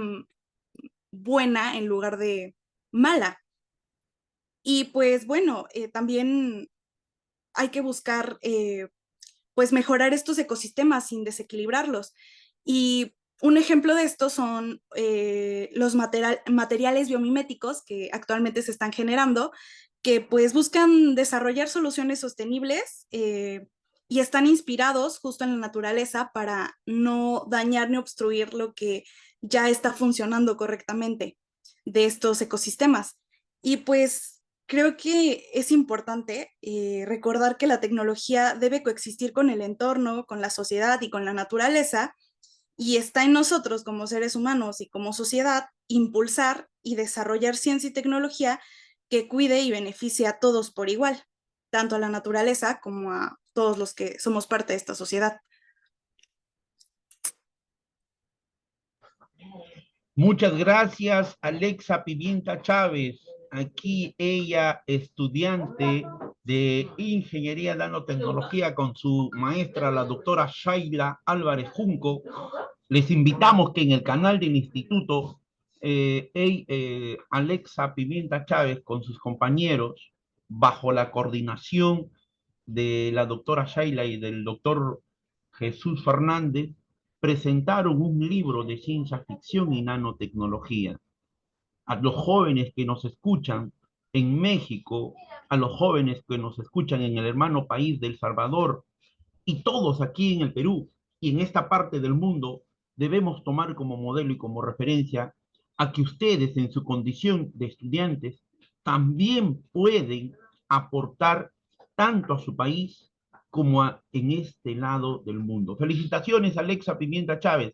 H: buena en lugar de mala. Y pues bueno, también hay que buscar pues mejorar estos ecosistemas sin desequilibrarlos. Y un ejemplo de esto son los materiales biomiméticos que actualmente se están generando, que pues buscan desarrollar soluciones sostenibles y están inspirados justo en la naturaleza para no dañar ni obstruir lo que ya está funcionando correctamente de estos ecosistemas. Y pues creo que es importante recordar que la tecnología debe coexistir con el entorno, con la sociedad y con la naturaleza, y está en nosotros como seres humanos y como sociedad impulsar y desarrollar ciencia y tecnología que cuide y beneficie a todos por igual, tanto a la naturaleza como a todos los que somos parte de esta sociedad.
A: Muchas gracias, Alexa Pimienta Chávez. Aquí ella, estudiante de Ingeniería Nanotecnología con su maestra, la doctora Shaila Álvarez Junco. Les invitamos que en el canal del instituto, Alexa Pimienta Chávez con sus compañeros, bajo la coordinación de la doctora Shaila y del doctor Jesús Fernández, presentaron un libro de ciencia ficción y nanotecnología. A los jóvenes que nos escuchan en México, a los jóvenes que nos escuchan en el hermano país de El Salvador y todos aquí en el Perú y en esta parte del mundo, debemos tomar como modelo y como referencia a que ustedes en su condición de estudiantes también pueden aportar tanto a su país como en este lado del mundo. Felicitaciones, Alexa Pimienta Chávez.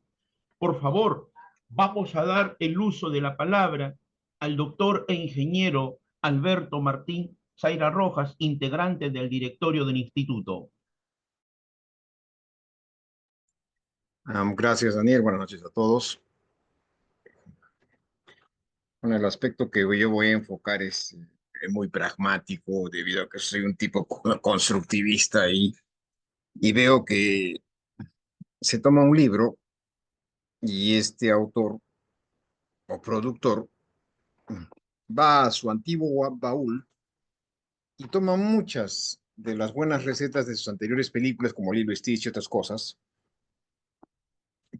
A: Por favor, vamos a dar el uso de la palabra al doctor e ingeniero Alberto Martín Zaira Rojas, integrante del directorio del instituto.
E: Gracias, Daniel. Buenas noches a todos. Bueno, el aspecto que yo voy a enfocar es muy pragmático, debido a que soy un tipo constructivista y veo que se toma un libro y este autor o productor va a su antiguo baúl y toma muchas de las buenas recetas de sus anteriores películas, como Lilo y Stitch y otras cosas,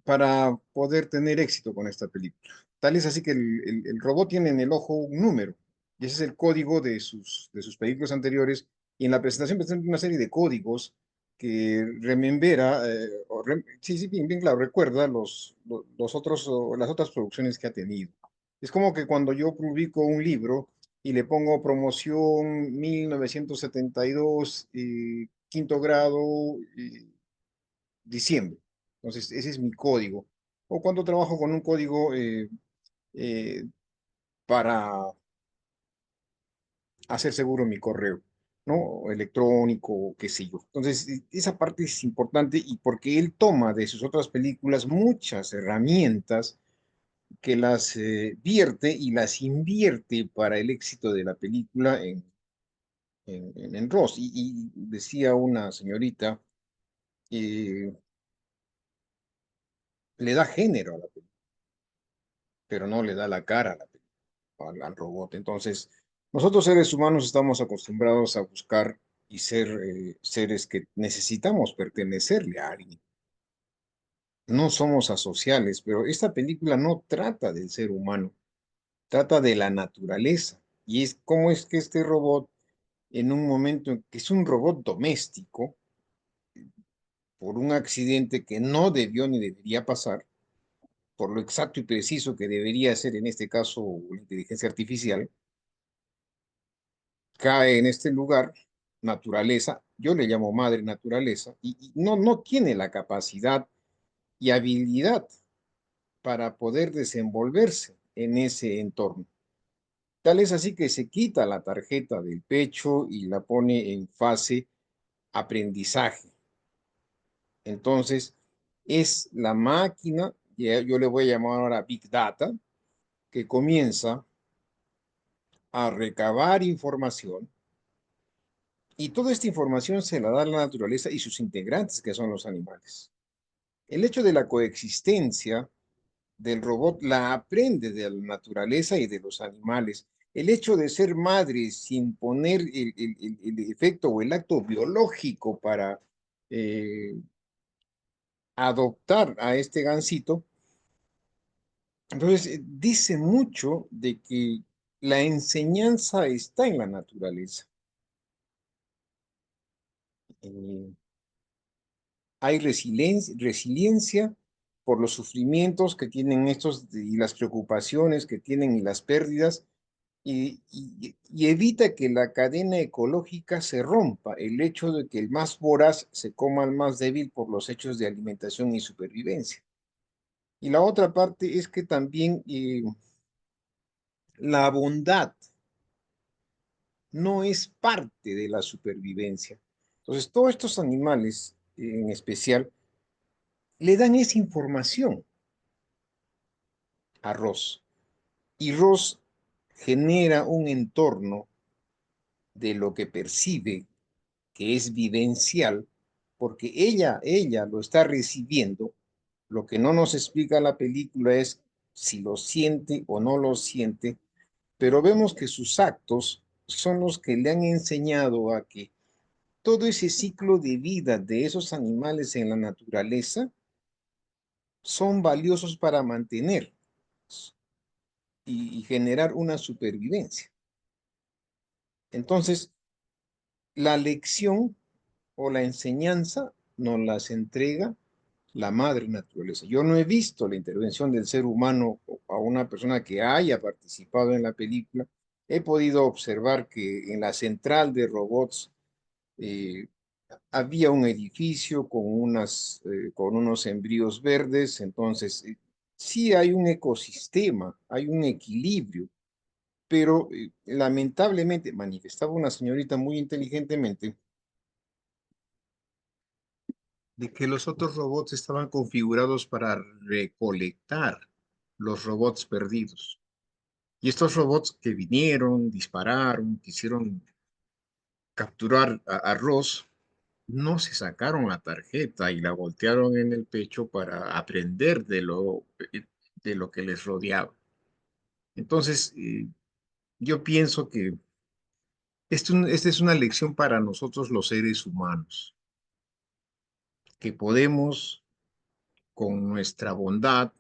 E: para poder tener éxito con esta película. Tal es así que el robot tiene en el ojo un número, y ese es el código de sus películas anteriores, y en la presentación presenta una serie de códigos que remembera, sí, sí, bien, bien claro, recuerda los otros, o las otras producciones que ha tenido. Es como que cuando yo publico un libro y le pongo promoción 1972, quinto grado, diciembre. Entonces, ese es mi código. O cuando trabajo con un código eh, para hacer seguro mi correo, ¿no? O electrónico, o qué sé yo. Entonces, esa parte es importante y porque él toma de sus otras películas muchas herramientas que las vierte y las invierte para el éxito de la película en Ross. Y decía una señorita, eh, le da género a la película, pero no le da la cara a la película, al robot. Entonces, Nosotros seres humanos estamos acostumbrados a buscar y ser seres que necesitamos pertenecerle a alguien. No somos asociales, pero esta película no trata del ser humano, trata de la naturaleza. Y es cómo es que este robot, en un momento en que es un robot doméstico, por un accidente que no debió ni debería pasar, por lo exacto y preciso que debería ser en este caso la inteligencia artificial, cae en este lugar, naturaleza, yo le llamo madre naturaleza, y no tiene la capacidad y habilidad para poder desenvolverse en ese entorno. Tal es así que se quita la tarjeta del pecho y la pone en fase aprendizaje. Entonces, es la máquina, yo le voy a llamar ahora Big Data, que comienza a recabar información y toda esta información se la da la naturaleza y sus integrantes, que son los animales. El hecho de la coexistencia del robot la aprende de la naturaleza y de los animales. El hecho de ser madre sin poner el efecto o el acto biológico para eh, adoptar a este gansito, entonces dice mucho de que la enseñanza está en la naturaleza. Eh, Hay resiliencia por los sufrimientos que tienen estos y las preocupaciones que tienen y las pérdidas, y evita que la cadena ecológica se rompa, el hecho de que el más voraz se coma al más débil por los hechos de alimentación y supervivencia. Y la otra parte es que también la bondad no es parte de la supervivencia. Entonces, todos estos animales, en especial, le dan esa información a Ross. Y Ross genera un entorno de lo que percibe que es vivencial, porque ella lo está recibiendo. Lo que no nos explica la película es si lo siente o no lo siente, pero vemos que sus actos son los que le han enseñado a que todo ese ciclo de vida de esos animales en la naturaleza son valiosos para mantener y generar una supervivencia. Entonces, la lección o la enseñanza nos las entrega la madre naturaleza. Yo no he visto la intervención del ser humano a una persona que haya participado en la película. He podido observar que en la central de robots eh, había un edificio con unos embrios verdes, entonces sí hay un ecosistema, hay un equilibrio, pero lamentablemente, manifestaba una señorita muy inteligentemente, de que los otros robots estaban configurados para recolectar los robots perdidos. Y estos robots que vinieron, dispararon, quisieron capturar a Ross, no se sacaron la tarjeta y la voltearon en el pecho para aprender de lo que les rodeaba. Entonces, yo pienso que esta es una lección para nosotros los seres humanos, que podemos, con nuestra bondad,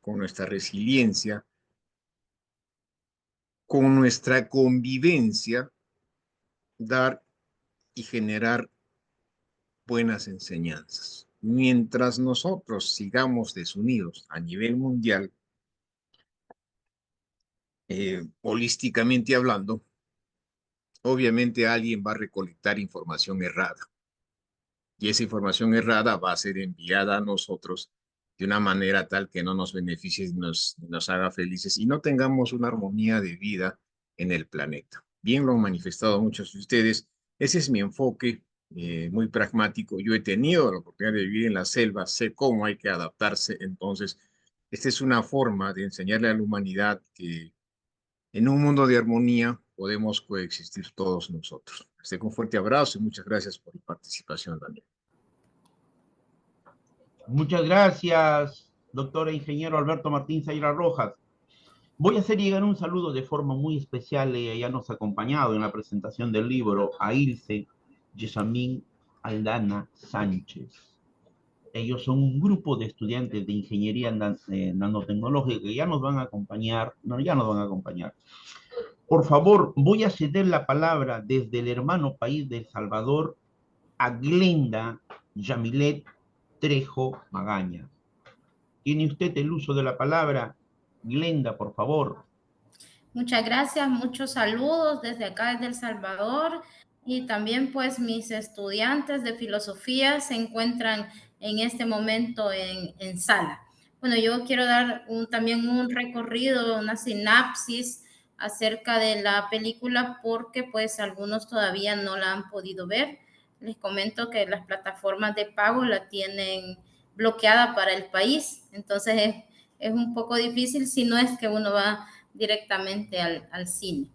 E: con nuestra resiliencia, con nuestra convivencia, dar y generar buenas enseñanzas. Mientras nosotros sigamos desunidos a nivel mundial, holísticamente hablando, obviamente alguien va a recolectar información errada. Y esa información errada va a ser enviada a nosotros de una manera tal que no nos beneficie y nos haga felices y no tengamos una armonía de vida en el planeta. Bien lo han manifestado muchos de ustedes. Ese es mi enfoque muy pragmático. Yo he tenido la oportunidad de vivir en la selva, sé cómo hay que adaptarse. Entonces, esta es una forma de enseñarle a la humanidad que en un mundo de armonía podemos coexistir todos nosotros. Un fuerte abrazo y muchas gracias por la participación, Daniel.
A: Muchas gracias, doctor e ingeniero Alberto Martín Zaira Rojas. Voy a hacer llegar un saludo de forma muy especial. Ella ya nos ha acompañado en la presentación del libro, a Ilse Yesamín Aldana Sánchez. Ellos son un grupo de estudiantes de ingeniería nanotecnológica que ya nos van a acompañar, no, ya nos van a acompañar. Por favor, voy a ceder la palabra desde el hermano país de El Salvador a Glenda Yamilet Trejo Magaña. Tiene usted el uso de la palabra. Glenda, por favor.
I: Muchas gracias, muchos saludos desde acá, desde El Salvador, y también pues mis estudiantes de filosofía se encuentran en este momento en sala. Bueno, yo quiero dar también un recorrido, una sinapsis acerca de la película porque pues algunos todavía no la han podido ver. Les comento que las plataformas de pago la tienen bloqueada para el país, entonces es un poco difícil si no es que uno va directamente al cine.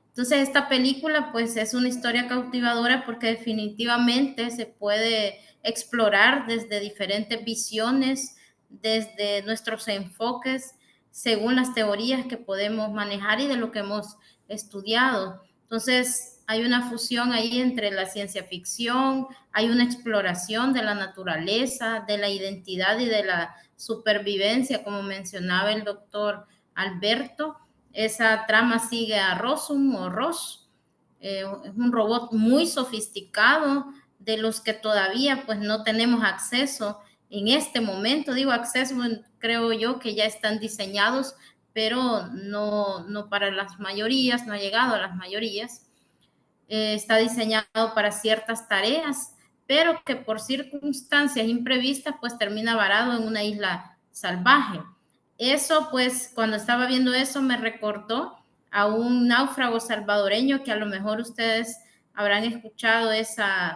I: Entonces esta película pues es una historia cautivadora porque definitivamente se puede explorar desde diferentes visiones, desde nuestros enfoques, según las teorías que podemos manejar y de lo que hemos estudiado. Entonces hay una fusión ahí entre la ciencia ficción, hay una exploración de la naturaleza, de la identidad y de la supervivencia, como mencionaba el doctor Alberto. Esa trama sigue a Rosum o Ross, es un robot muy sofisticado, de los que todavía pues no tenemos acceso en este momento. Digo acceso, creo yo que ya están diseñados, pero no para las mayorías, no ha llegado a las mayorías. Está diseñado para ciertas tareas, pero que por circunstancias imprevistas pues termina varado en una isla salvaje. Eso pues cuando estaba viendo eso me recordó a un náufrago salvadoreño que a lo mejor ustedes habrán escuchado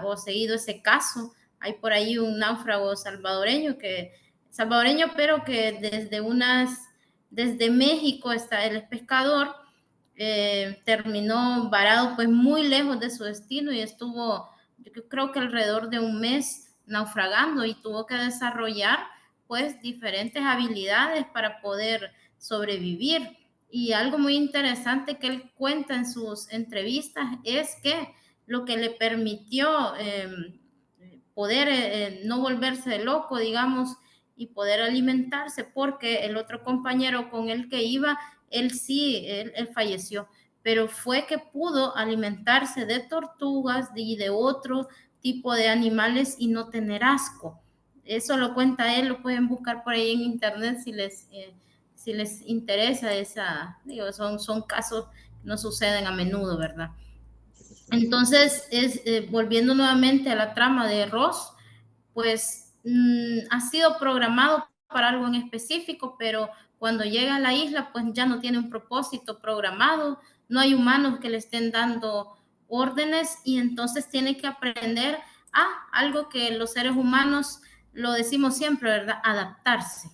I: o seguido ese caso. Hay por ahí un náufrago salvadoreño pero que desde México está, él es pescador, terminó varado pues muy lejos de su destino y estuvo, yo creo que alrededor de un mes naufragando y tuvo que desarrollar pues diferentes habilidades para poder sobrevivir. Y algo muy interesante que él cuenta en sus entrevistas es que lo que le permitió poder no volverse loco, digamos, y poder alimentarse, porque el otro compañero con el que iba, él falleció, pero fue que pudo alimentarse de tortugas y de otro tipo de animales y no tener asco. Eso lo cuenta él, lo pueden buscar por ahí en internet si les interesa son casos que no suceden a menudo, ¿verdad? Entonces, volviendo nuevamente a la trama de Ross, pues ha sido programado para algo en específico, pero cuando llega a la isla, pues ya no tiene un propósito programado, no hay humanos que le estén dando órdenes y entonces tiene que aprender a algo que los seres humanos lo decimos siempre, ¿verdad? Adaptarse,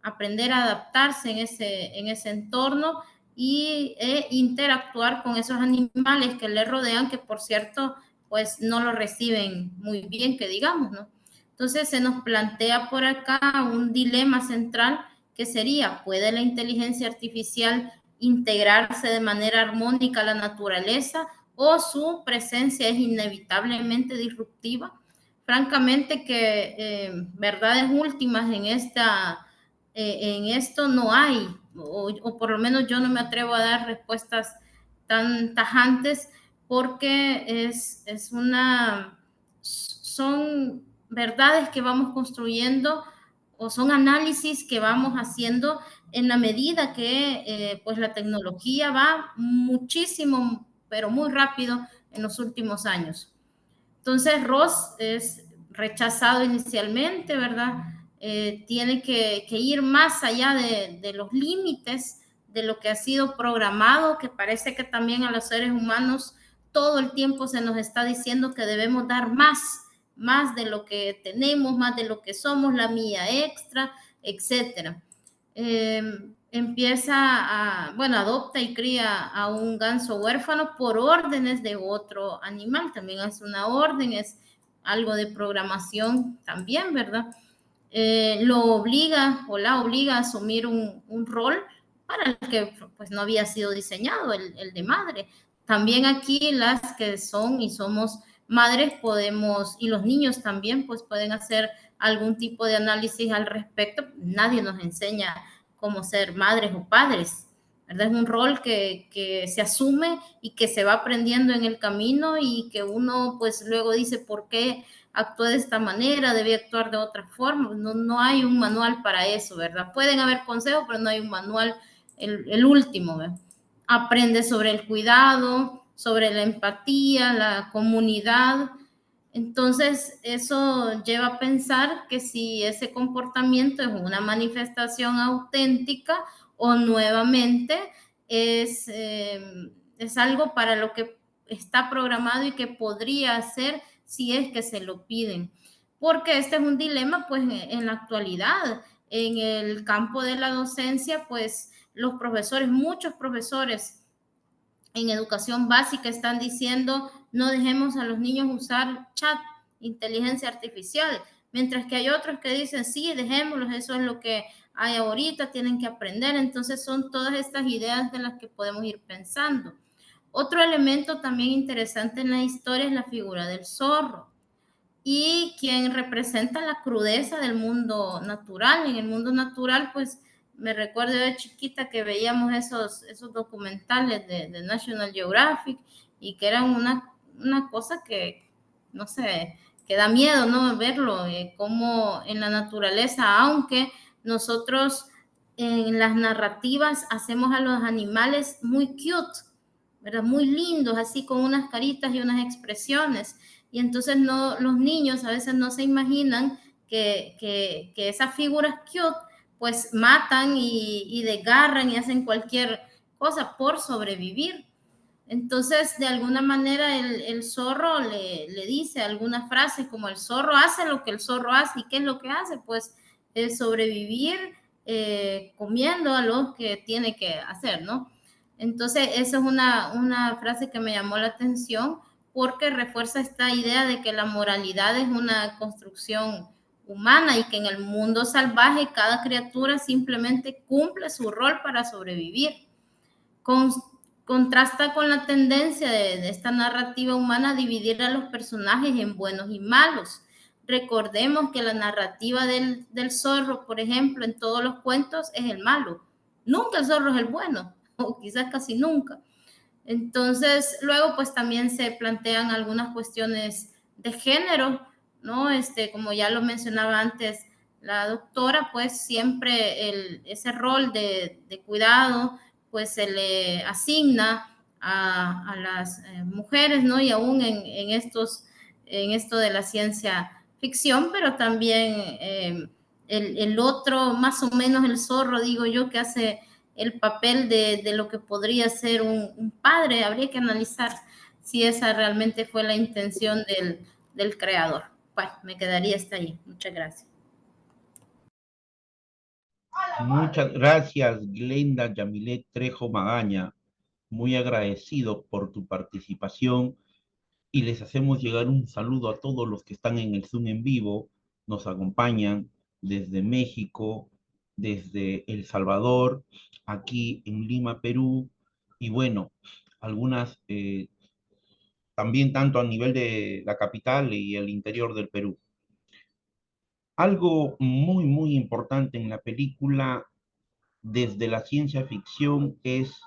I: aprender a adaptarse en ese entorno e interactuar con esos animales que le rodean, que por cierto, pues no lo reciben muy bien, que digamos, ¿no? Entonces se nos plantea por acá un dilema central que sería, ¿puede la inteligencia artificial integrarse de manera armónica a la naturaleza o su presencia es inevitablemente disruptiva? Francamente que verdades últimas en esto no hay, o por lo menos yo no me atrevo a dar respuestas tan tajantes porque son verdades que vamos construyendo o son análisis que vamos haciendo en la medida que pues la tecnología va muchísimo, pero muy rápido en los últimos años. Entonces Ross es rechazado inicialmente, ¿verdad? Tiene que ir más allá de los límites de lo que ha sido programado, que parece que también a los seres humanos todo el tiempo se nos está diciendo que debemos dar más de lo que tenemos, más de lo que somos, la mía extra, etcétera. Adopta y cría a un ganso huérfano por órdenes de otro animal, también es una orden, es algo de programación también, ¿verdad? Lo obliga o la obliga a asumir un rol para el que pues no había sido diseñado, el de madre. También aquí las que son y somos madres podemos, y los niños también, pues pueden hacer algún tipo de análisis al respecto. Nadie nos enseña cómo ser madres o padres, ¿verdad? Es un rol que se asume y que se va aprendiendo en el camino y que uno pues luego dice, ¿por qué actué de esta manera? Debí actuar de otra forma. No hay un manual para eso, ¿verdad? Pueden haber consejos, pero no hay un manual, el último, ¿verdad? Aprende sobre el cuidado, sobre la empatía, la comunidad. Entonces, eso lleva a pensar que si ese comportamiento es una manifestación auténtica o nuevamente es algo para lo que está programado y que podría hacer si es que se lo piden. Porque este es un dilema, pues, en la actualidad. En el campo de la docencia, pues, los profesores, muchos profesores en educación básica están diciendo no dejemos a los niños usar chat, inteligencia artificial, mientras que hay otros que dicen sí, dejémoslos, eso es lo que hay ahorita, tienen que aprender. Entonces son todas estas ideas de las que podemos ir pensando. Otro elemento también interesante en la historia es la figura del zorro y quien representa la crudeza del mundo natural. En el mundo natural, pues me recuerdo de chiquita que veíamos esos documentales de National Geographic y que eran una cosa que, no sé, que da miedo, ¿no? Verlo, como en la naturaleza, aunque nosotros en las narrativas hacemos a los animales muy cute, ¿verdad? Muy lindos, así con unas caritas y unas expresiones. Y entonces los niños a veces no se imaginan que esas figuras cute pues matan y desgarran y hacen cualquier cosa por sobrevivir. Entonces, de alguna manera, el zorro le dice algunas frases como el zorro hace lo que el zorro hace. ¿Y qué es lo que hace? Pues sobrevivir comiendo a los que tiene que hacer, ¿no? Entonces, esa es una frase que me llamó la atención porque refuerza esta idea de que la moralidad es una construcción humana y que en el mundo salvaje cada criatura simplemente cumple su rol para sobrevivir. Contrasta con la tendencia de esta narrativa humana a dividir a los personajes en buenos y malos. Recordemos que la narrativa del zorro, por ejemplo, en todos los cuentos es el malo. Nunca el zorro es el bueno, o quizás casi nunca. Entonces, luego pues también se plantean algunas cuestiones de género, ¿no? Como ya lo mencionaba antes la doctora, pues siempre ese rol de cuidado pues se le asigna a las mujeres, ¿no? Y aún en esto de la ciencia ficción, pero también el otro, más o menos el zorro, digo yo, que hace el papel de lo que podría ser un padre. Habría que analizar si esa realmente fue la intención del creador. Bueno, me quedaría hasta ahí. Muchas gracias.
A: Muchas gracias, Glenda Yamilet Trejo Magaña. Muy agradecido por tu participación y les hacemos llegar un saludo a todos los que están en el Zoom en vivo. Nos acompañan desde México, desde El Salvador, aquí en Lima, Perú, y bueno, algunas también tanto a nivel de la capital y el interior del Perú. Algo muy, muy importante en la película desde la ciencia ficción es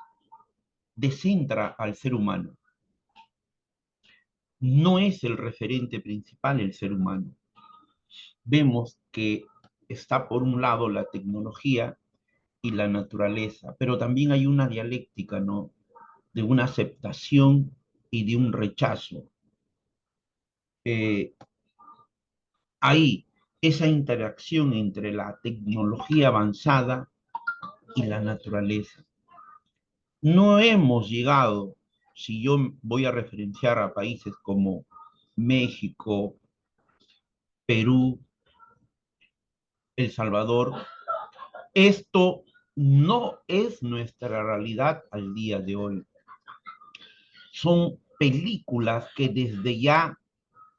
A: descentra al ser humano. No es el referente principal el ser humano. Vemos que está por un lado la tecnología y la naturaleza, pero también hay una dialéctica, ¿no? De una aceptación y de un rechazo. Ahí, esa interacción entre la tecnología avanzada y la naturaleza. No hemos llegado, si yo voy a referenciar a países como México, Perú, El Salvador, esto no es nuestra realidad al día de hoy. Son películas que desde ya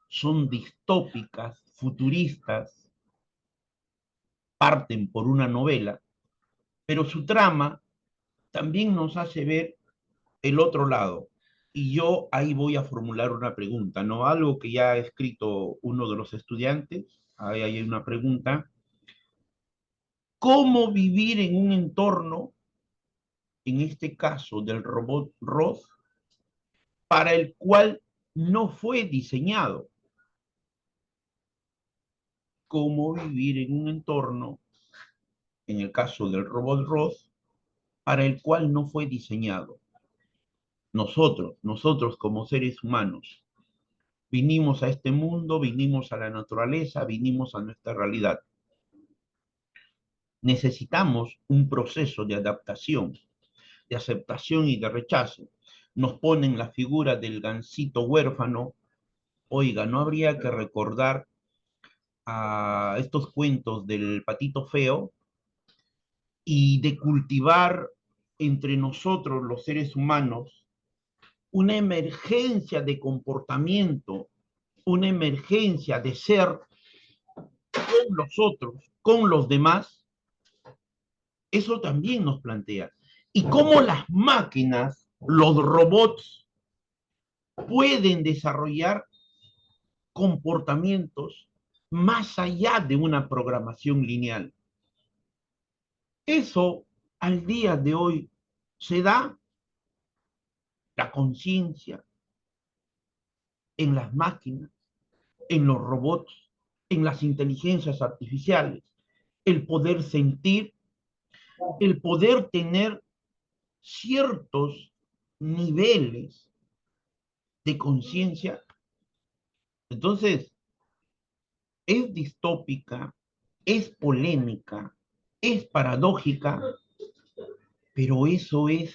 A: son distópicas, futuristas, parten por una novela, pero su trama también nos hace ver el otro lado. Y yo ahí voy a formular una pregunta, ¿no? Algo que ya ha escrito uno de los estudiantes, ahí hay una pregunta. ¿Cómo vivir en un entorno, en este caso del robot Ross, para el cual no fue diseñado? ¿Cómo vivir en un entorno, en el caso del robot Ross, para el cual no fue diseñado? Nosotros como seres humanos, vinimos a este mundo, vinimos a la naturaleza, vinimos a nuestra realidad. Necesitamos un proceso de adaptación, de aceptación y de rechazo. Nos ponen la figura del gansito huérfano. Oiga, ¿no habría que recordar a estos cuentos del patito feo y de cultivar entre nosotros los seres humanos una emergencia de comportamiento, una emergencia de ser con los otros, con los demás? Eso también nos plantea. Y cómo las máquinas, los robots, pueden desarrollar comportamientos más allá de una programación lineal. Eso al día de hoy se da, la conciencia, en las máquinas, en los robots, en las inteligencias artificiales, el poder sentir, el poder tener ciertos niveles de conciencia. Entonces, es distópica, es polémica, es paradójica, pero eso es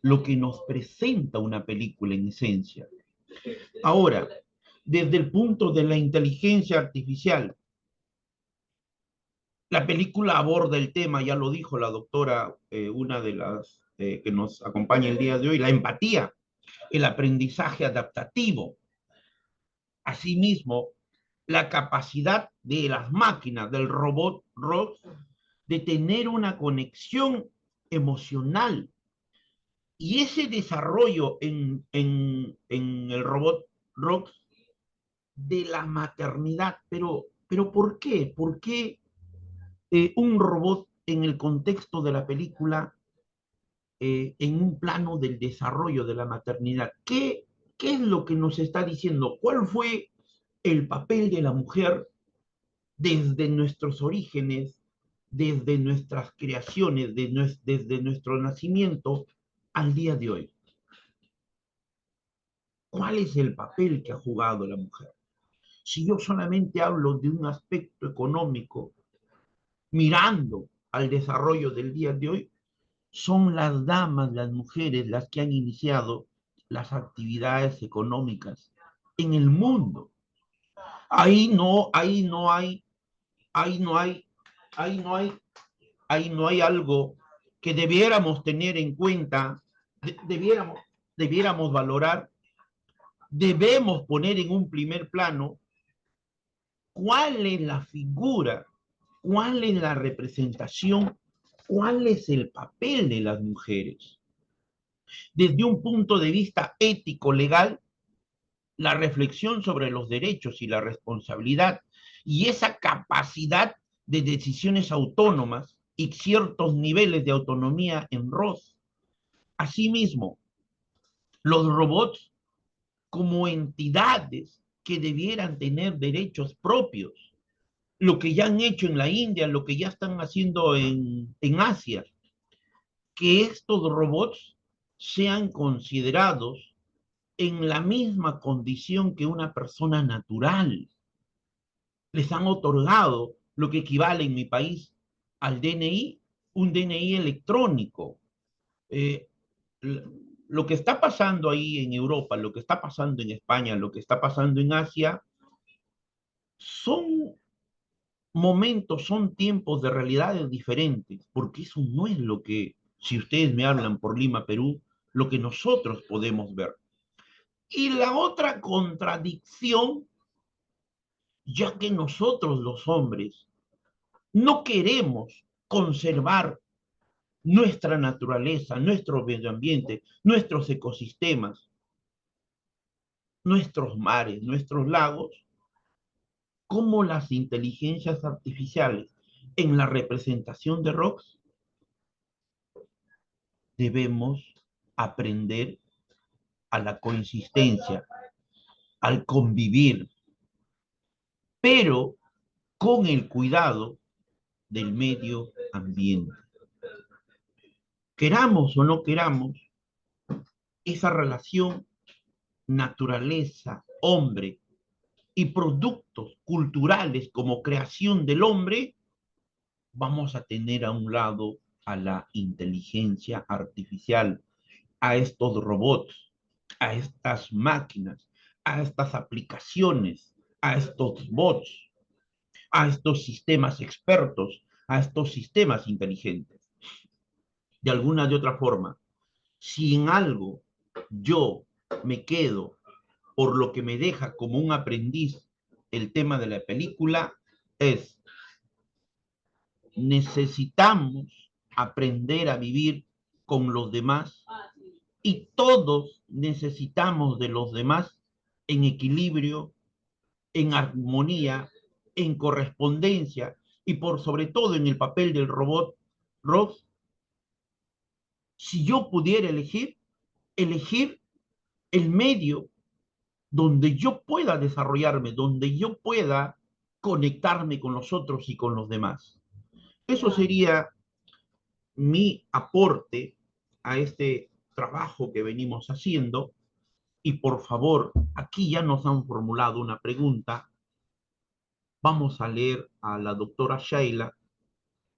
A: lo que nos presenta una película en esencia. Ahora, desde el punto de la inteligencia artificial, la película aborda el tema, ya lo dijo la doctora, una de las que nos acompaña el día de hoy, la empatía, el aprendizaje adaptativo. Asimismo, la capacidad de las máquinas, del robot Ross, de tener una conexión emocional. Y ese desarrollo en el robot Ross de la maternidad. Pero ¿por qué? ¿Por qué un robot en el contexto de la película, en un plano del desarrollo de la maternidad? ¿Qué es lo que nos está diciendo? ¿Cuál fue el papel de la mujer desde nuestros orígenes, desde nuestras creaciones, desde nuestro nacimiento al día de hoy? ¿Cuál es el papel que ha jugado la mujer? Si yo solamente hablo de un aspecto económico, mirando al desarrollo del día de hoy, son las damas, las mujeres, las que han iniciado las actividades económicas en el mundo. Ahí no hay algo que debiéramos tener en cuenta, debiéramos valorar, debemos poner en un primer plano cuál es la figura, cuál es la representación, cuál es el papel de las mujeres. Desde un punto de vista ético, legal, la reflexión sobre los derechos y la responsabilidad y esa capacidad de decisiones autónomas y ciertos niveles de autonomía en Ross. Asimismo, los robots como entidades que debieran tener derechos propios, lo que ya han hecho en la India, lo que ya están haciendo en Asia, que estos robots sean considerados en la misma condición que una persona natural. Les han otorgado lo que equivale en mi país al DNI, un DNI electrónico. Lo que está pasando ahí en Europa, lo que está pasando en España, lo que está pasando en Asia, son momentos, son tiempos de realidades diferentes, porque eso no es lo que, si ustedes me hablan por Lima, Perú, lo que nosotros podemos ver. Y la otra contradicción, ya que nosotros los hombres no queremos conservar nuestra naturaleza, nuestro medio ambiente, nuestros ecosistemas, nuestros mares, nuestros lagos, como las inteligencias artificiales en la representación de ROCs, debemos aprender a la coexistencia, al convivir, pero con el cuidado del medio ambiente. Queramos o no queramos, esa relación naturaleza-hombre y productos culturales como creación del hombre, vamos a tener a un lado a la inteligencia artificial, a estos robots, a estas máquinas, a estas aplicaciones, a estos bots, a estos sistemas expertos, a estos sistemas inteligentes. De alguna de otra forma, si en algo yo me quedo por lo que me deja como un aprendiz el tema de la película, es necesitamos aprender a vivir con los demás y todos necesitamos de los demás en equilibrio, en armonía, en correspondencia y por sobre todo en el papel del robot Ross. Si yo pudiera elegir el medio donde yo pueda desarrollarme, donde yo pueda conectarme con los otros y con los demás. Eso sería mi aporte a este trabajo que venimos haciendo. Y por favor, aquí ya nos han formulado una pregunta. Vamos a leer a la doctora Sheila.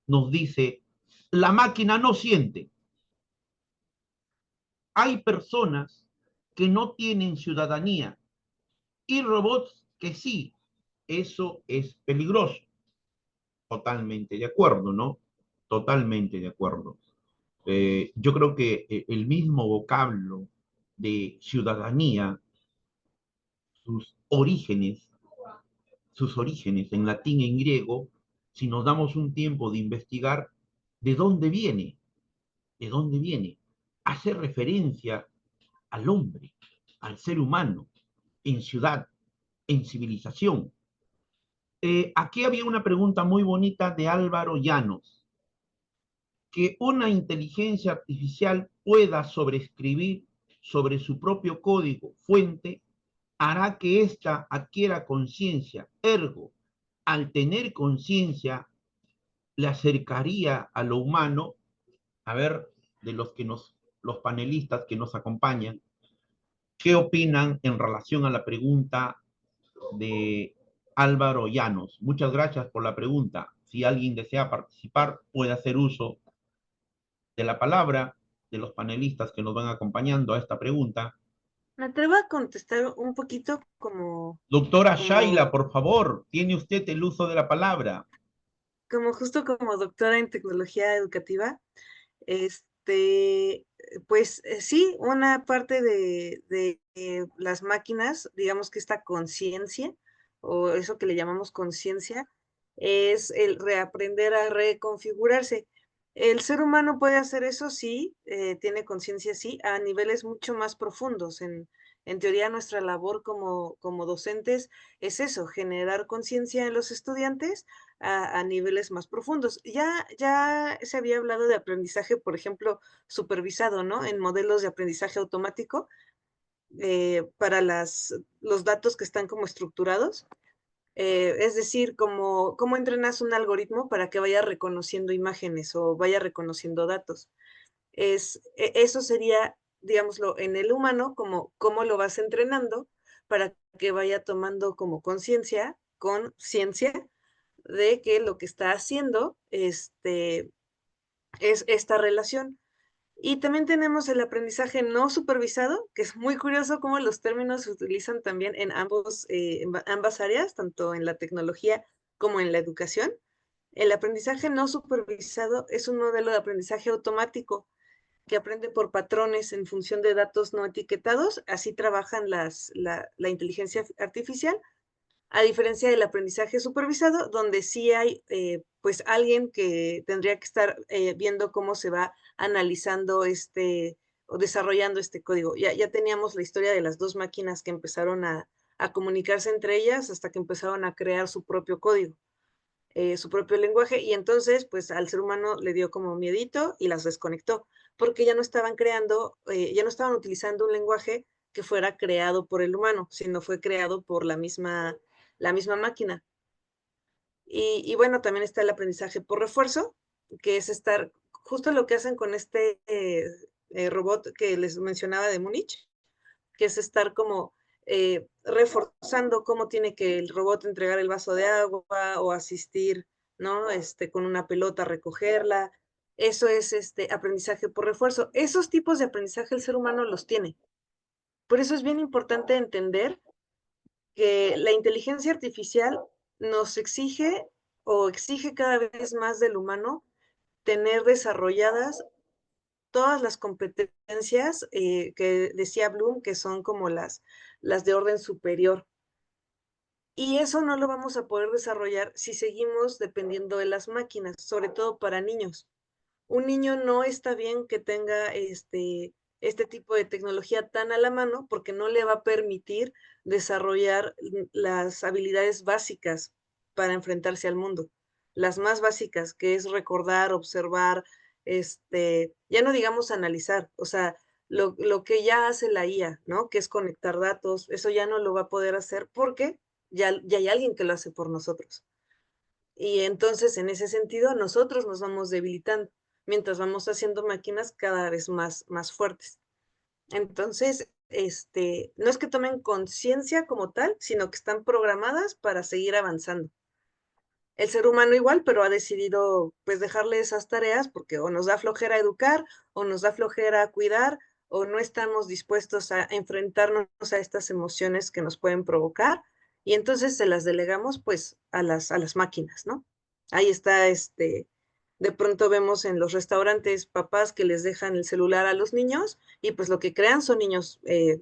A: Nos dice, la máquina no siente. Hay personas que no tienen ciudadanía y robots que sí. Eso es peligroso. Totalmente de acuerdo, ¿no? Totalmente de acuerdo. Yo creo que el mismo vocablo de ciudadanía, sus orígenes en latín y en griego, si nos damos un tiempo de investigar de dónde viene, hace referencia al hombre, al ser humano, en ciudad, en civilización. Aquí había una pregunta muy bonita de Álvaro Llanos. Que una inteligencia artificial pueda sobreescribir sobre su propio código fuente hará que ésta adquiera conciencia. Ergo, al tener conciencia, le acercaría a lo humano. A ver, de los panelistas que nos acompañan, ¿qué opinan en relación a la pregunta de Álvaro Llanos? Muchas gracias por la pregunta. Si alguien desea participar, puede hacer uso de la palabra de los panelistas que nos van acompañando a esta pregunta.
B: Me atrevo a contestar un poquito
A: Doctora Sheila, por favor, tiene usted el uso de la palabra.
B: Justo como doctora en tecnología educativa, pues sí, una parte de las máquinas, digamos que esta conciencia, o eso que le llamamos conciencia, es el reaprender a reconfigurarse. El ser humano puede hacer eso, sí, tiene conciencia, sí, a niveles mucho más profundos. En teoría, nuestra labor como docentes es eso, generar conciencia en los estudiantes a niveles más profundos. Ya se había hablado de aprendizaje, por ejemplo, supervisado, ¿no? En modelos de aprendizaje automático para los datos que están como estructurados. Es decir, cómo entrenas un algoritmo para que vaya reconociendo imágenes o vaya reconociendo datos. Eso sería, digámoslo, en el humano, cómo lo vas entrenando para que vaya tomando como conciencia de que lo que está haciendo es esta relación. Y también tenemos el aprendizaje no supervisado, que es muy curioso cómo los términos se utilizan también en ambas áreas, tanto en la tecnología como en la educación. El aprendizaje no supervisado es un modelo de aprendizaje automático que aprende por patrones en función de datos no etiquetados. Así trabajan la inteligencia artificial. A diferencia del aprendizaje supervisado, donde sí hay pues alguien que tendría que estar viendo cómo se va analizando o desarrollando este código. Ya teníamos la historia de las dos máquinas que empezaron a comunicarse entre ellas hasta que empezaron a crear su propio código, su propio lenguaje, y entonces pues al ser humano le dio como miedito y las desconectó, porque ya no estaban creando, ya no estaban utilizando un lenguaje que fuera creado por el humano, sino fue creado por la misma máquina. Y bueno, también está el aprendizaje por refuerzo, que es estar, justo lo que hacen con este robot que les mencionaba de Múnich, que es estar como reforzando cómo tiene que el robot entregar el vaso de agua o asistir, ¿no? Con una pelota a recogerla. Eso es aprendizaje por refuerzo. Esos tipos de aprendizaje el ser humano los tiene. Por eso es bien importante entender que la inteligencia artificial nos exige o exige cada vez más del humano tener desarrolladas todas las competencias que decía Bloom, que son como las de orden superior. Y eso no lo vamos a poder desarrollar si seguimos dependiendo de las máquinas, sobre todo para niños. Un niño no está bien que tenga este tipo de tecnología tan a la mano porque no le va a permitir desarrollar las habilidades básicas para enfrentarse al mundo. Las más básicas, que es recordar, observar, ya no digamos analizar, o sea, lo que ya hace la IA, ¿no? Que es conectar datos, eso ya no lo va a poder hacer porque ya hay alguien que lo hace por nosotros. Y entonces, en ese sentido, nosotros nos vamos debilitando mientras vamos haciendo máquinas cada vez más fuertes. Entonces, no es que tomen conciencia como tal, sino que están programadas para seguir avanzando. El ser humano igual, pero ha decidido pues dejarle esas tareas porque o nos da flojera educar, o nos da flojera cuidar, o no estamos dispuestos a enfrentarnos a estas emociones que nos pueden provocar, y entonces se las delegamos pues a las máquinas, ¿no? Ahí está, de pronto vemos en los restaurantes papás que les dejan el celular a los niños, y pues lo que crean son niños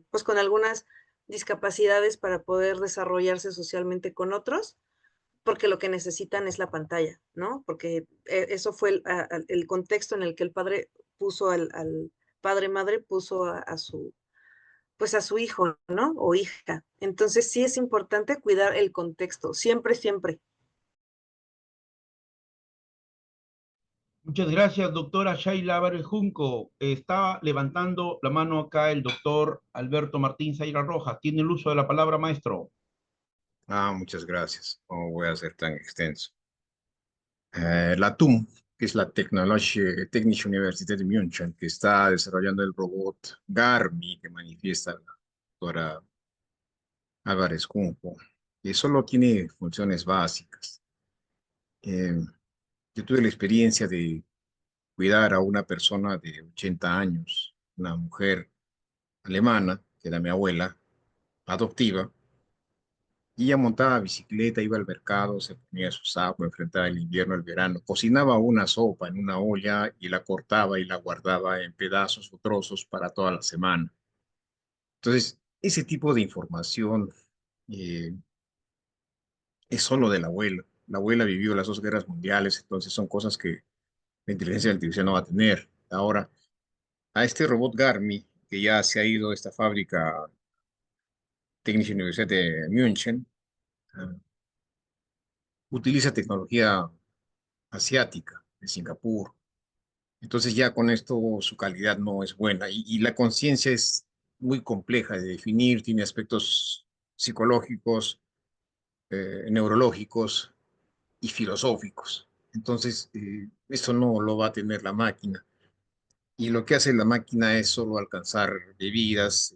B: pues con algunas discapacidades para poder desarrollarse socialmente con otros, porque lo que necesitan es la pantalla, ¿no? Porque eso fue el contexto en el que el padre puso al padre madre puso pues a su hijo, ¿no? O hija. Entonces sí es importante cuidar el contexto, siempre, siempre.
A: Muchas gracias, doctora Shaila Álvarez Junco. Está levantando la mano acá el doctor Alberto Martín Zaira Rojas. Tiene el uso de la palabra, maestro.
E: Muchas gracias. No voy a ser tan extenso. La TUM, que es la Technische Universität de München, que está desarrollando el robot Garmi, que manifiesta la doctora Álvarez Junco, que solo tiene funciones básicas. Eh, yo tuve la experiencia de cuidar a una persona de 80 años, una mujer alemana, que era mi abuela, adoptiva, y ella montaba bicicleta, iba al mercado, se ponía su saco, enfrentaba el invierno, el verano, cocinaba una sopa en una olla y la cortaba y la guardaba en pedazos o trozos para toda la semana. Entonces, ese tipo de información eh, es solo de la abuela. La abuela vivió las dos guerras mundiales, entonces son cosas que la inteligencia artificial no va a tener. Ahora, a este robot Garmi, que ya se ha ido a esta fábrica Technische Universität de München, ah, utiliza tecnología asiática de Singapur. Entonces ya con esto su calidad no es buena y la conciencia es muy compleja de definir, tiene aspectos psicológicos, neurológicos y filosóficos. Entonces, eso no lo va a tener la máquina. Y lo que hace la máquina es solo alcanzar bebidas,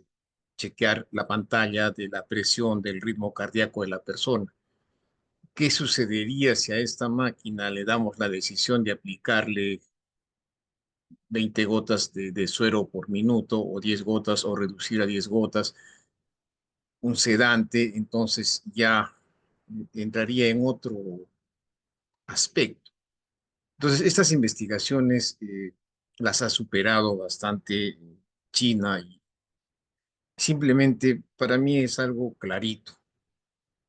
E: chequear la pantalla de la presión, del ritmo cardíaco de la persona. ¿Qué sucedería si a esta máquina le damos la decisión de aplicarle 20 gotas de suero por minuto o 10 gotas o reducir a 10 gotas un sedante? Entonces ya entraría en otro aspecto. Entonces, estas investigaciones las ha superado bastante China y simplemente para mí es algo clarito.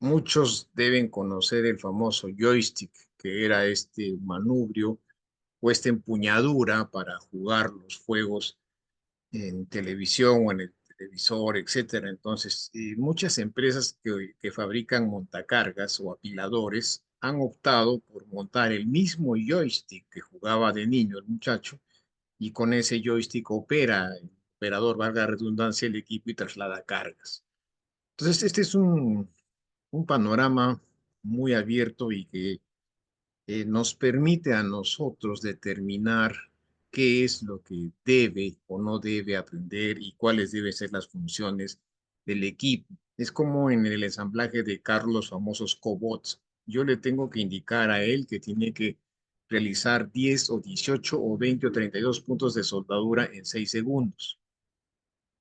E: Muchos deben conocer el famoso joystick, que era este manubrio o esta empuñadura para jugar los juegos en televisión o en el televisor, etcétera. Entonces, muchas empresas que fabrican montacargas o apiladores han optado por montar el mismo joystick que jugaba de niño el muchacho, y con ese joystick opera el operador, valga la redundancia, el equipo y traslada cargas. Entonces, este es un panorama muy abierto y que nos permite a nosotros determinar qué es lo que debe o no debe aprender y cuáles deben ser las funciones del equipo. Es como en el ensamblaje de Carlos, los famosos cobots. Yo le tengo que indicar a él que tiene que realizar 10 o 18 o 20 o 32 puntos de soldadura en 6 segundos.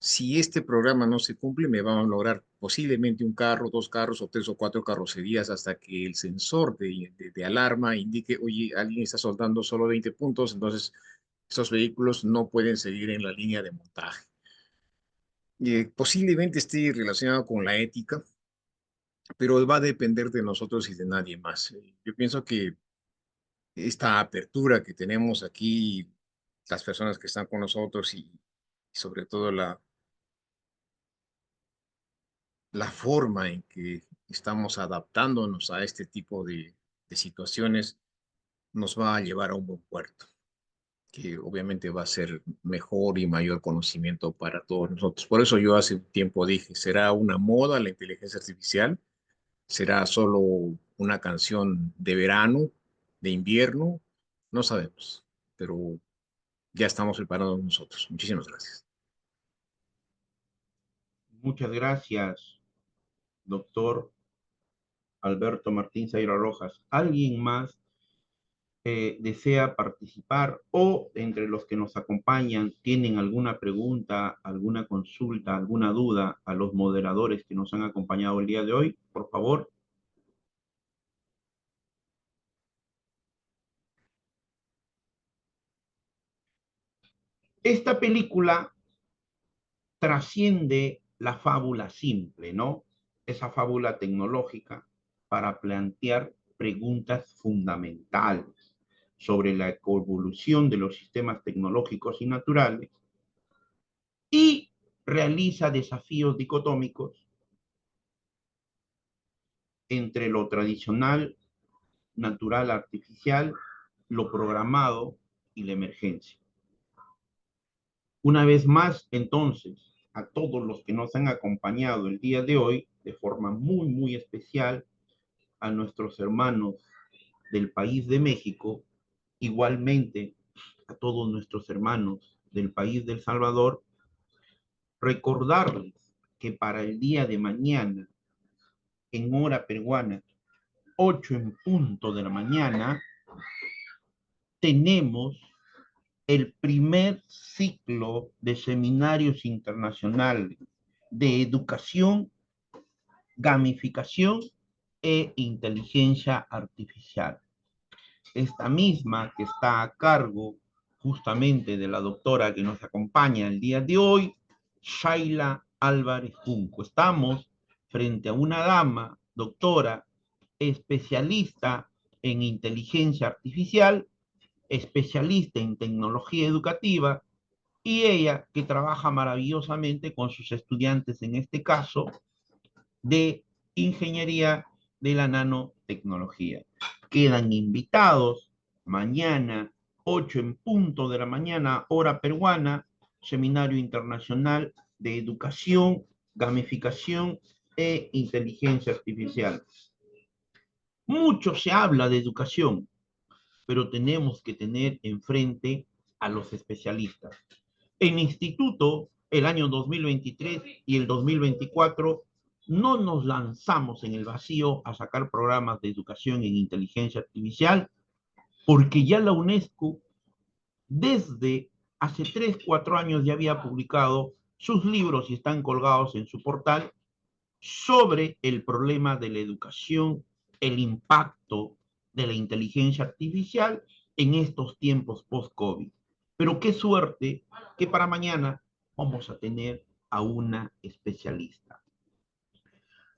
E: Si este programa no se cumple, me van a lograr posiblemente un carro, dos carros o tres o cuatro carrocerías hasta que el sensor de alarma indique, oye, alguien está soldando solo 20 puntos, entonces estos vehículos no pueden seguir en la línea de montaje. Posiblemente esté relacionado con la ética, pero va a depender de nosotros y de nadie más. Yo pienso que esta apertura que tenemos aquí, las personas que están con nosotros y sobre todo la forma en que estamos adaptándonos a este tipo de situaciones nos va a llevar a un buen puerto, que obviamente va a ser mejor y mayor conocimiento para todos nosotros. Por eso yo hace un tiempo dije, ¿será una moda la inteligencia artificial? ¿Será solo una canción de verano, de invierno? No sabemos, pero ya estamos preparados nosotros. Muchísimas gracias.
A: Muchas gracias, doctor Alberto Martín Zaira Rojas. ¿Alguien más desea participar o entre los que nos acompañan tienen alguna pregunta, alguna consulta, alguna duda a los moderadores que nos han acompañado el día de hoy? Por favor. Esta película trasciende la fábula simple, ¿no? Esa fábula tecnológica para plantear preguntas fundamentales sobre la evolución de los sistemas tecnológicos y naturales y realiza desafíos dicotómicos entre lo tradicional, natural, artificial, lo programado y la emergencia. Una vez más, entonces, a todos los que nos han acompañado el día de hoy, de forma muy, muy especial, a nuestros hermanos del país de México, igualmente a todos nuestros hermanos del país de El Salvador, recordarles que para el día de mañana, en hora peruana, 8 en punto de la mañana, tenemos el primer ciclo de seminarios internacionales de educación, gamificación e inteligencia artificial. Esta misma que está a cargo justamente de la doctora que nos acompaña el día de hoy, Shaila Álvarez Junco. Estamos frente a una dama, doctora, especialista en inteligencia artificial, especialista en tecnología educativa, y ella que trabaja maravillosamente con sus estudiantes, en este caso, de ingeniería de la nanotecnología. Quedan invitados mañana, 8 en punto de la mañana, hora peruana, Seminario Internacional de Educación, Gamificación e Inteligencia Artificial. Mucho se habla de educación, pero tenemos que tener enfrente a los especialistas. En mi instituto, el año 2023 y el 2024, no nos lanzamos en el vacío a sacar programas de educación en inteligencia artificial, porque ya la UNESCO, desde hace 3, 4 años, ya había publicado sus libros y están colgados en su portal sobre el problema de la educación, el impacto de la inteligencia artificial en estos tiempos post-COVID. Pero qué suerte que para mañana vamos a tener a una especialista.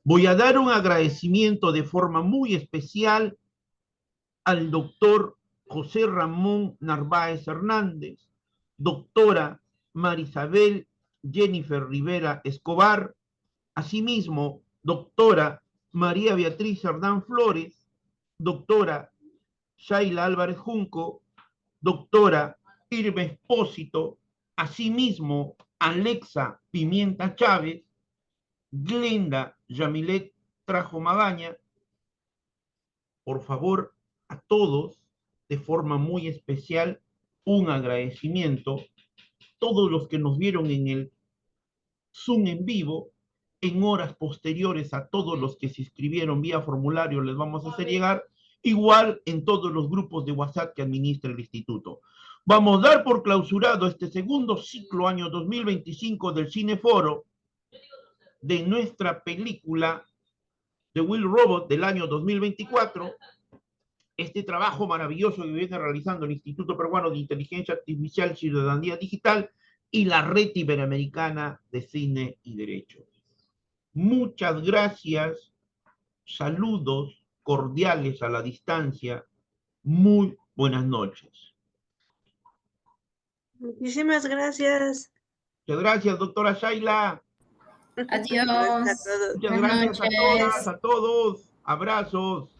A: Voy a dar un agradecimiento de forma muy especial al doctor José Ramón Narváez Hernández, doctora Marisabel Jennifer Rivera Escobar, asimismo, doctora María Beatriz Hernán Flores, doctora Shaila Álvarez Junco, doctora Irma Espósito, asimismo, Alexa Pimienta Chávez, Glenda Yamilet Trajo Magaña. Por favor, a todos, de forma muy especial, un agradecimiento. Todos los que nos vieron en el Zoom en vivo, en horas posteriores a todos los que se inscribieron vía formulario, les vamos a hacer llegar, igual en todos los grupos de WhatsApp que administra el instituto. Vamos a dar por clausurado este segundo ciclo año 2025 del Cineforo de nuestra película The Will Robot del año 2024, este trabajo maravilloso que viene realizando el Instituto Peruano de Inteligencia Artificial y Ciudadanía Digital y la Red Iberoamericana de Cine y Derecho. Muchas gracias, saludos cordiales a la distancia, muy buenas noches.
B: Muchísimas gracias.
A: Muchas gracias, doctora Shaila.
I: Adiós.
B: Gracias a todos.
A: Muchas gracias a todas, a todos. Abrazos.